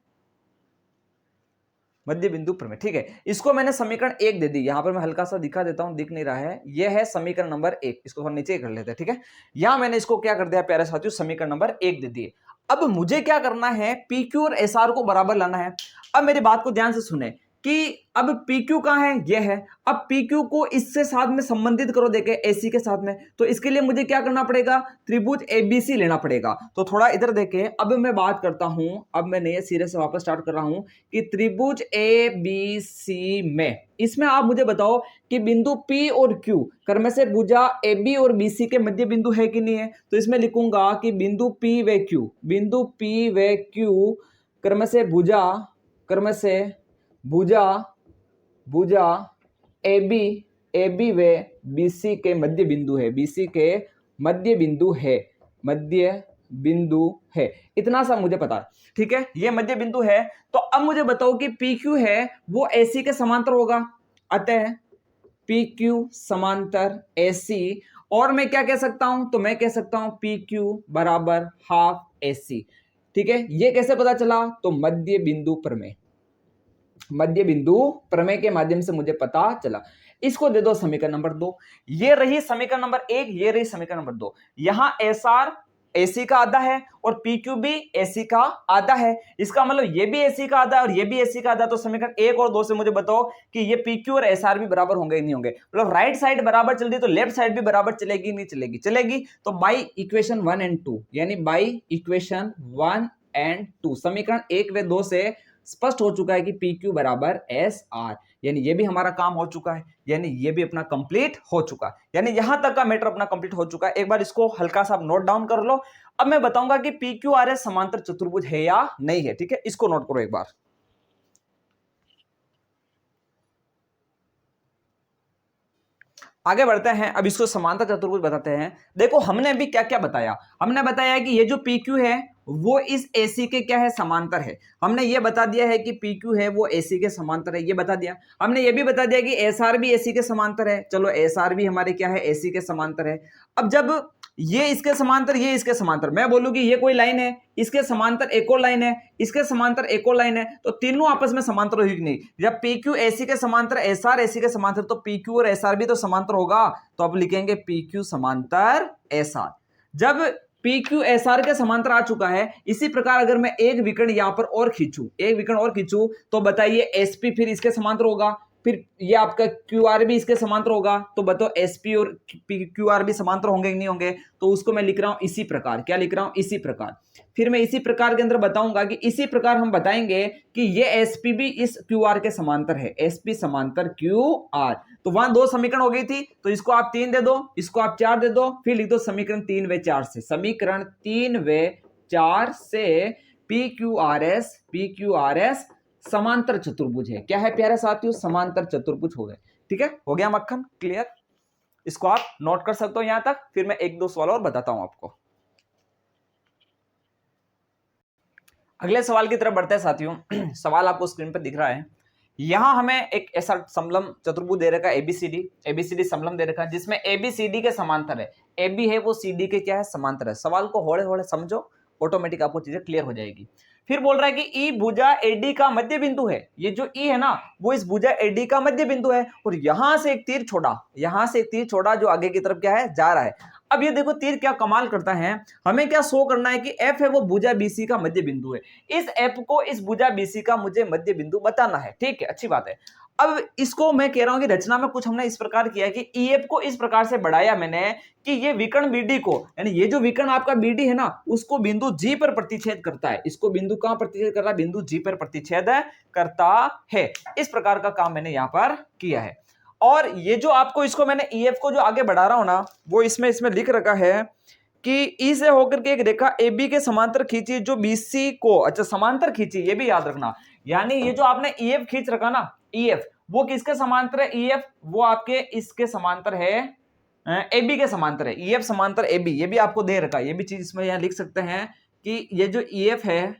मध्य बिंदु प्रमेय, ठीक है। इसको मैंने समीकरण 1 दे दी, यहां पर मैं हल्का सा दिखा देता हूं, दिख नहीं रहा है, यह है समीकरण नंबर 1, इसको थोड़ा नीचे कर लेते हैं, ठीक है। यहां मैंने इसको क्या कर दिया प्यारे साथियों, समीकरण नंबर 1 दे दिए। अब मुझे क्या करना है, PQ और SR को बराबर लाना है। अब मेरी बात को ध्यान से सुने कि अब PQ कहां है, यह है। अब PQ को इससे साथ में संबंधित करो, देखे AC के साथ में, तो इसके लिए मुझे क्या करना पड़ेगा, त्रिभुज ABC लेना पड़ेगा। तो थोड़ा इधर देखे, अब मैं बात करता हूं, अब मैं नए सिरे से वापस स्टार्ट कर रहा हूं कि त्रिभुज ABC में, इसमें आप मुझे बताओ कि बिंदु P और Q क्रम से भुजा AB और BC के मध्य बिंदु है कि नहीं है। तो इसमें लिखूंगा कि बिंदु P व Q, बिंदु P व Q क्रम से भुजा AB व BC के मध्य बिंदु है, BC के मध्य बिंदु है, मध्य बिंदु है, इतना सा मुझे पता है, ठीक है, ये मध्य बिंदु है। तो अब मुझे बताओ कि पी क्यू है वो AC के समांतर होगा, अतः पी क्यू समांतर AC। और मैं क्या कह सकता हूं, तो मैं कह सकता हूं पी क्यू बराबर हाफ AC, ठीक है। ये कैसे पता चला, तो मध्य बिंदु प्रमेय, मध्य बिंदु प्रमेय के माध्यम से मुझे पता चला। इसको दे दो समीकरण नंबर 2, ये रही समीकरण नंबर 1, ये रही समीकरण नंबर 2। यहां SR AC का आधा है और PQ भी AC का आधा है, इसका मतलब ये भी AC का आधा है और ये भी AC का आधा। तो समीकरण 1 और 2 से मुझे बताओ कि ये PQ और SR भी बराबर होंगे ही नहीं होंगे, मतलब राइट साइड बराबर चल रही तो लेफ्ट साइड भी बराबर चलेगी नहीं चलेगी, चलेगी। तो बाई इक्वेशन 1 एंड 2, यानी बाई इक्वेशन 1 एंड 2 समीकरण 1 व 2 से स्पष्ट हो चुका है कि पी क्यू बराबर एस आर, यानी ये भी हमारा काम हो चुका है, यानी ये भी अपना कंप्लीट हो चुका है, यानी यहां तक का मैटर अपना कंप्लीट हो चुका है। एक बार इसको हल्का सा नोट डाउन कर लो। अब मैं बताऊंगा कि पी क्यू आर एस समांतर चतुर्भुज है या नहीं है, ठीक है, इसको नोट करो एक बार। आगे बढ़ते हैं, अब इसको समांतर चतुर्भुज बताते हैं। देखो हमने अभी क्या क्या बताया, हमने बताया कि ये जो PQ है वो इस AC के क्या है, समांतर है। हमने ये बता दिया है कि PQ है वो AC के समांतर है, ये बता दिया। हमने ये भी बता दिया कि SR भी AC के समांतर है, चलो SR भी हमारे क्या है, AC के समांतर है। अब जब ये इसके समांतर, ये इसके समांतर, मैं बोलूं कि ये कोई लाइन है, इसके समांतर एक और लाइन है, इसके समांतर एक और लाइन है, तो तीनों आपस में समांतर होगी नहीं। जब PQ AC के समांतर, SR AC के समांतर, तो PQ और SR भी तो समांतर होगा। तो अब लिखेंगे PQ समांतर SR। जब PQ SR के समांतर आ चुका है, इसी प्रकार अगर मैं एक विकर्ण यहां पर और खींचूं, एक विकर्ण और खींचूं, तो बताइए SP फिर इसके समांतर होगा, फिर ये आपका QR भी इसके समांतर होगा। तो बताओ SP और QR भी समांतर होंगे कि नहीं होंगे, तो उसको मैं लिख रहा हूं इसी प्रकार, क्या लिख रहा हूं, इसी प्रकार। फिर मैं इसी प्रकार के अंदर बताऊंगा कि इसी प्रकार हम बताएंगे कि ये SP भी इस QR के समांतर है, SP समांतर QR। तो वहां 2 समीकरण हो गई थी, तो इसको आप 3 दे दो, इसको आप 4 दे दो, फिर लिख दो समीकरण 3 व 4 से, समीकरण 3 व 4 से PQRS समांतर चतुर्भुज है। क्या है प्यारे साथियों, समांतर चतुर्भुज हो गए, ठीक है, हो गया मक्खन, क्लियर। इसको आप नोट कर सकते हो यहां तक, फिर मैं एक दो सवाल और बताता हूं आपको। अगले सवाल की तरफ बढ़ते हैं साथियों। सवाल आपको स्क्रीन पर दिख रहा है। यहां हमें एक ऐसा समलम चतुर्भुज दे रखा है, एबीसीडी समलम दे रखा है, जिसमें एबीसीडी के समांतर है, एबी है वो सीडी के क्या है, समांतर है। सवाल को हौले हौले समझो, ऑटोमेटिक आपको चीजें क्लियर हो जाएगी। फिर बोल रहा है कि ई भुजा एडी का मध्य बिंदु है, ये जो ई है ना वो इस भुजा एडी का मध्य बिंदु है, और यहां से एक तीर छोड़ा, यहां से एक तीर छोड़ा जो आगे की तरफ क्या है, जा रहा है। अब ये देखो तीर क्या कमाल करता है, हमें क्या शो करना है कि एफ है वो भुजा बीसी का मध्य बिंदु है, इस एफ को इस भुजा बीसी का मुझे मध्य बिंदु बताना है, ठीक है, अच्छी बात है। अब इसको मैं कह रहा हूं कि रचना में कुछ हमने इस प्रकार किया कि ईएफ को इस प्रकार से बढ़ाया मैंने कि ये विकर्ण बीडी को, यानी ये जो विकर्ण आपका बीडी है ना उसको बिंदु जी पर प्रतिच्छेद करता है, इसको बिंदु कहां प्रतिच्छेद कर रहा है, बिंदु जी पर प्रतिच्छेद करता है। इस प्रकार का काम मैंने यहां पर किया है। और ये जो आपको इसको मैंने ईएफ को जो आगे बढ़ा रहा हूं ना, वो इसमें लिख रखा है कि ई से होकर के एक रेखा AB के समांतर खींची जो BC को, अच्छा समांतर खींची, ये भी याद रखना। यानी ये जो आपने EF खींच रखा ना, EF वो किसके समांतर है, EF वो आपके इसके समांतर है, AB के समांतर है, EF समांतर AB, ये भी आपको दे रखा है, ये भी चीज इसमें यहां लिख सकते हैं कि ये जो EF है,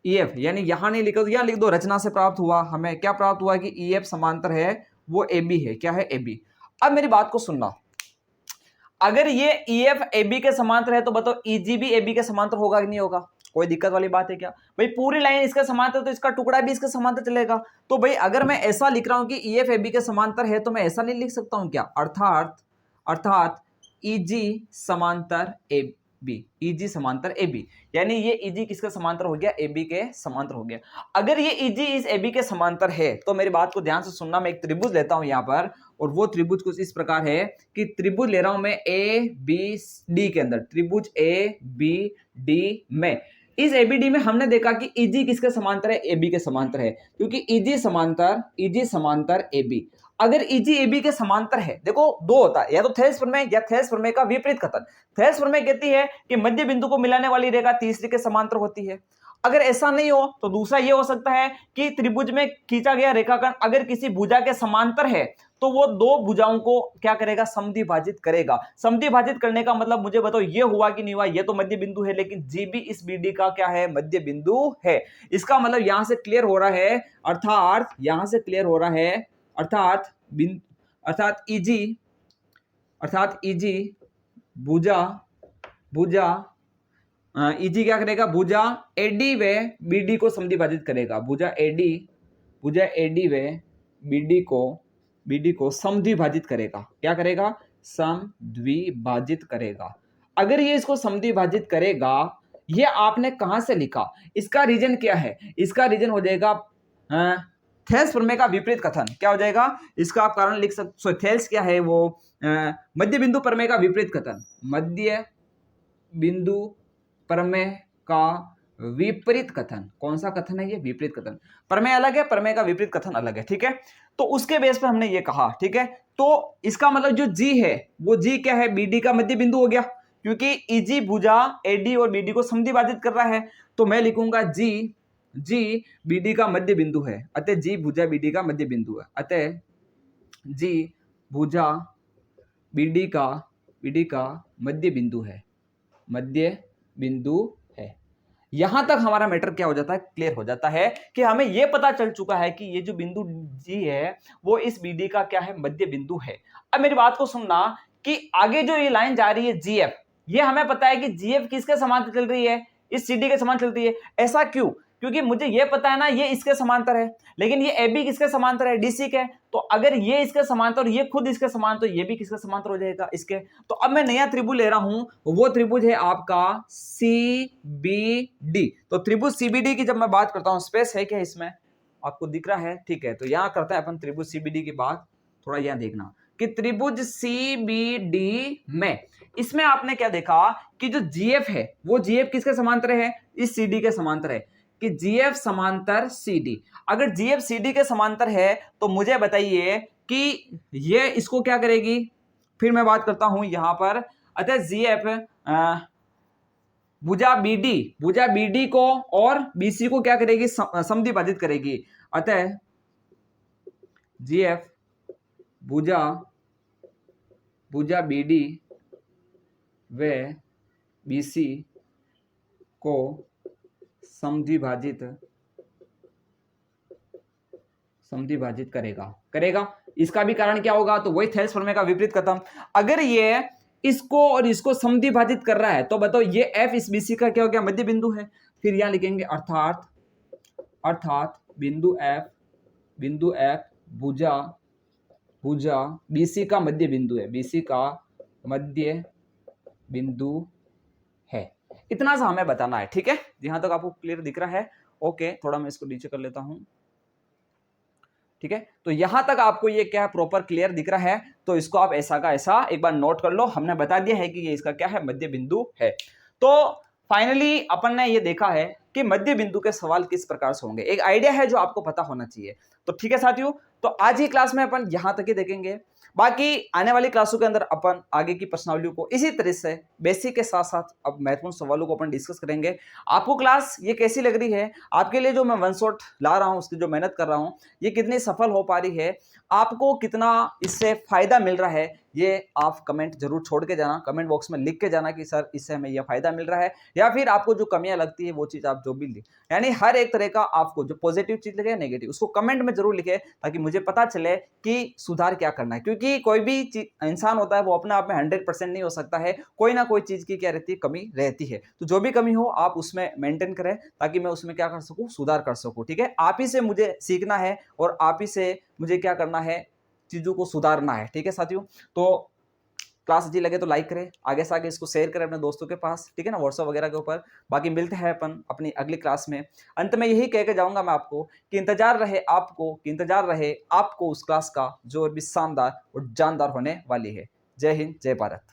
EF यानी यहां नहीं लिखो, यहां लिख दो रचना से प्राप्त हुआ, हमें क्या प्राप्त हुआ कि EF समांतर है वो AB है, क्या है, AB। अब मेरी बात को सुनना, अगर ये EF AB के समांतर है तो बताओ EG भी AB के समांतर होगा कि नहीं होगा, कोई दिक्कत वाली बात है क्या भाई, पूरी लाइन इसके समांतर तो इसका टुकड़ा भी इसके समांतर चलेगा। तो भाई अगर मैं ऐसा लिख रहा हूं कि EF AB के समांतर है तो मैं ऐसा नहीं लिख सकता हूं क्या, अर्थात EG समांतर AB, EG समांतर AB, यानी ये EG किसके समांतर हो गया, AB के समांतर हो गया। अगर ये EG इस AB के समांतर है तो मेरी बात को ध्यान से सुनना, मैं एक त्रिभुज लेता हूं यहां पर, और वो त्रिभुज कुछ इस प्रकार है कि त्रिभुज ले रहा हूं मैं ABD के अंदर, त्रिभुज ABD में, इस ABD में हमने देखा कि EG किसके समांतर है, AB के समांतर है, क्योंकि EG समांतर AB। अगर EG AB के समांतर है, देखो दो होता है, या तो थेल्स प्रमेय या थेल्स प्रमेय का विपरीत कथन। थेल्स प्रमेय कहती है कि मध्य बिंदु को मिलाने वाली रेखा तीसरी के समांतर होती है। अगर ऐसा नहीं हो तो दूसरा यह हो सकता है कि त्रिभुज में खींचा गया रेखाखंड अगर किसी भुजा के समांतर है तो वो दो भुजाओं को क्या करेगा, समद्विभाजित करेगा। समद्विभाजित करने का मतलब मुझे बताओ ये हुआ कि नहीं हुआ, ये तो मध्य बिंदु है, लेकिन जी भी इस बीडी का क्या है, मध्य बिंदु है। इसका मतलब यहां से क्लियर हो रहा है, अर्थात यहां से क्लियर हो रहा है, अर्थात ईजी भुजा ईजी क्या करेगा, भुजा एडी व बीडी को समद्विभाजित करेगा। भुजा एडी व बीडी को समद्विभाजित करेगा। क्या करेगा, समद्विभाजित करेगा। अगर ये इसको समद्विभाजित करेगा, ये आपने कहां से लिखा, इसका रीजन क्या है, इसका रीजन हो जाएगा थेल्स प्रमेय का विपरीत कथन। क्या हो जाएगा, इसका आप कारण लिख सकते, थेल्स क्या है वो, मध्य बिंदु प्रमेय का विपरीत कथन। मध्य बिंदु प्रमेय का विपरीत कथन। कौन सा कथन है ये, विपरीत कथन। प्रमेय अलग है, प्रमेय का विपरीत कथन अलग है, ठीक है। तो उसके बेस पे हमने ये कहा, ठीक है। तो इसका मतलब जो जी है वो जी क्या है, बीडी का मध्य बिंदु हो गया, क्योंकि ईजी भुजा एडी और बीडी को समद्विभाजित कर रहा है। तो मैं लिखूंगा जी बीडी का मध्य बिंदु है, अतः जी भुजा बीडी का मध्य बिंदु है, अतः जी भुजा बीडी का मध्य बिंदु है, मध्य बिंदु है। यहां तक हमारा मैटर क्या हो जाता है, क्लियर हो जाता है कि हमें यह पता चल चुका है कि ये जो बिंदु जी है वो इस बीडी का क्या है, मध्य बिंदु है। अब मेरी बात को सुनना कि आगे जो ये लाइन जा रही है जीएफ, ये हमें पता है कि जीएफ किसके समांतर चल रही है, इस सीडी के समांतर चलती है। ऐसा क्यों, क्योंकि मुझे ये पता है ना ये इसके समांतर है, लेकिन ये ए बी किसके समांतर है, डीसी के। तो अगर ये इसके समांतर और ये खुद इसके समांतर, तो ये भी किसके समांतर हो जाएगा, इसके। तो अब मैं नया त्रिभुज ले रहा हूं, वो त्रिभुज है आपका सीबीडी। तो त्रिभुज सीबीडी की जब मैं बात करता हूं, स्पेस है क्या इसमें, आपको दिख रहा है, ठीक है। तो यहां करते हैं अपन त्रिभुज सीबीडी की बात। थोड़ा यहां देखना कि त्रिभुज सीबीडी में, इसमें आपने क्या देखा कि जो जीएफ है वो जीएफ किसके समांतर है, इस सीडी के समांतर है, कि जीएफ समांतर सीडी। अगर जीएफ सीडी के समांतर है तो मुझे बताइए कि ये इसको क्या करेगी। फिर मैं बात करता हूं यहां पर, अतः जीएफ भुजा बीडी को और बीसी को क्या करेगी, समद्विभाजित करेगी। अतः जीएफ भुजा बीडी व बीसी को समद्विभाजित करेगा। इसका भी कारण क्या होगा, तो वही थेल्स प्रमेय का विपरीत कथन। अगर ये इसको और इसको समद्विभाजित कर रहा है तो बताओ ये एफ इस बीसी का क्या हो गया, मध्य बिंदु है। फिर यहां लिखेंगे अर्थात बिंदु एफ भुजा बीसी का मध्य बिंदु है, बीसी का मध्य बिंदु है। इतना सा हमें बताना है, ठीक है। यहां तक आपको क्लियर दिख रहा है, ओके। थोड़ा मैं इसको नीचे कर लेता हूं, ठीक है। तो यहां तक आपको ये क्या प्रॉपर क्लियर दिख रहा है, तो इसको आप ऐसा का ऐसा एक बार नोट कर लो। हमने बता दिया है कि ये इसका क्या है, मध्य बिंदु है। तो फाइनली अपन ने ये देखा है कि मध्य बिंदु के सवाल किस प्रकार से होंगे, एक आइडिया है जो आपको पता होना चाहिए। तो ठीक है साथियों, तो आज ही क्लास में अपन यहां तक ही देखेंगे। बाकी आने वाली क्लासों के अंदर अपन आगे की प्रश्नावलियों को इसी तरह से बेसिक के साथ साथ अब महत्वपूर्ण सवालों को अपन डिस्कस करेंगे। आपको क्लास ये कैसी लग रही है, आपके लिए जो मैं वन शॉट ला रहा हूं, उसकी जो मेहनत कर रहा हूं, ये कितनी सफल हो पा रही है, आपको कितना इससे फायदा मिल रहा है, ये आप कमेंट जरूर छोड़ के जाना, कमेंट बॉक्स में लिख के जाना कि सर इससे हमें यह फायदा मिल रहा है, या फिर आपको जो कमियां लगती है वो चीज आप जो भी लिख, यानी हर एक तरह का आपको जो पॉजिटिव चीज लगे नेगेटिव, उसको कमेंट में जरूर लिखे, ताकि मुझे पता चले कि सुधार क्या करना है। क्योंकि कोई भी इंसान होता है वो अपने आप में 100% नहीं हो सकता है, कोई ना कोई चीज की क्या रहती है, कमी रहती है। तो जो भी कमी हो आप उसमें मेंटेन करें, ताकि मैं उसमें क्या कर सकूं, सुधार कर सकूं, ठीक है। आप ही से मुझे सीखना है और आप ही से मुझे क्या करना है, चीजों को सुधारना है, ठीक है साथियों। तो क्लास अच्छी लगे तो लाइक करें, आगे से आगे इसको शेयर करें अपने दोस्तों के पास, ठीक है ना, व्हाट्सएप वगैरह के ऊपर। बाकी मिलते हैं अपन अपनी अगली क्लास में। अंत में यही कह के जाऊंगा मैं आपको कि इंतजार रहे आपको उस क्लास का जो भी शानदार और जानदार होने वाली है। जय हिंद, जय भारत।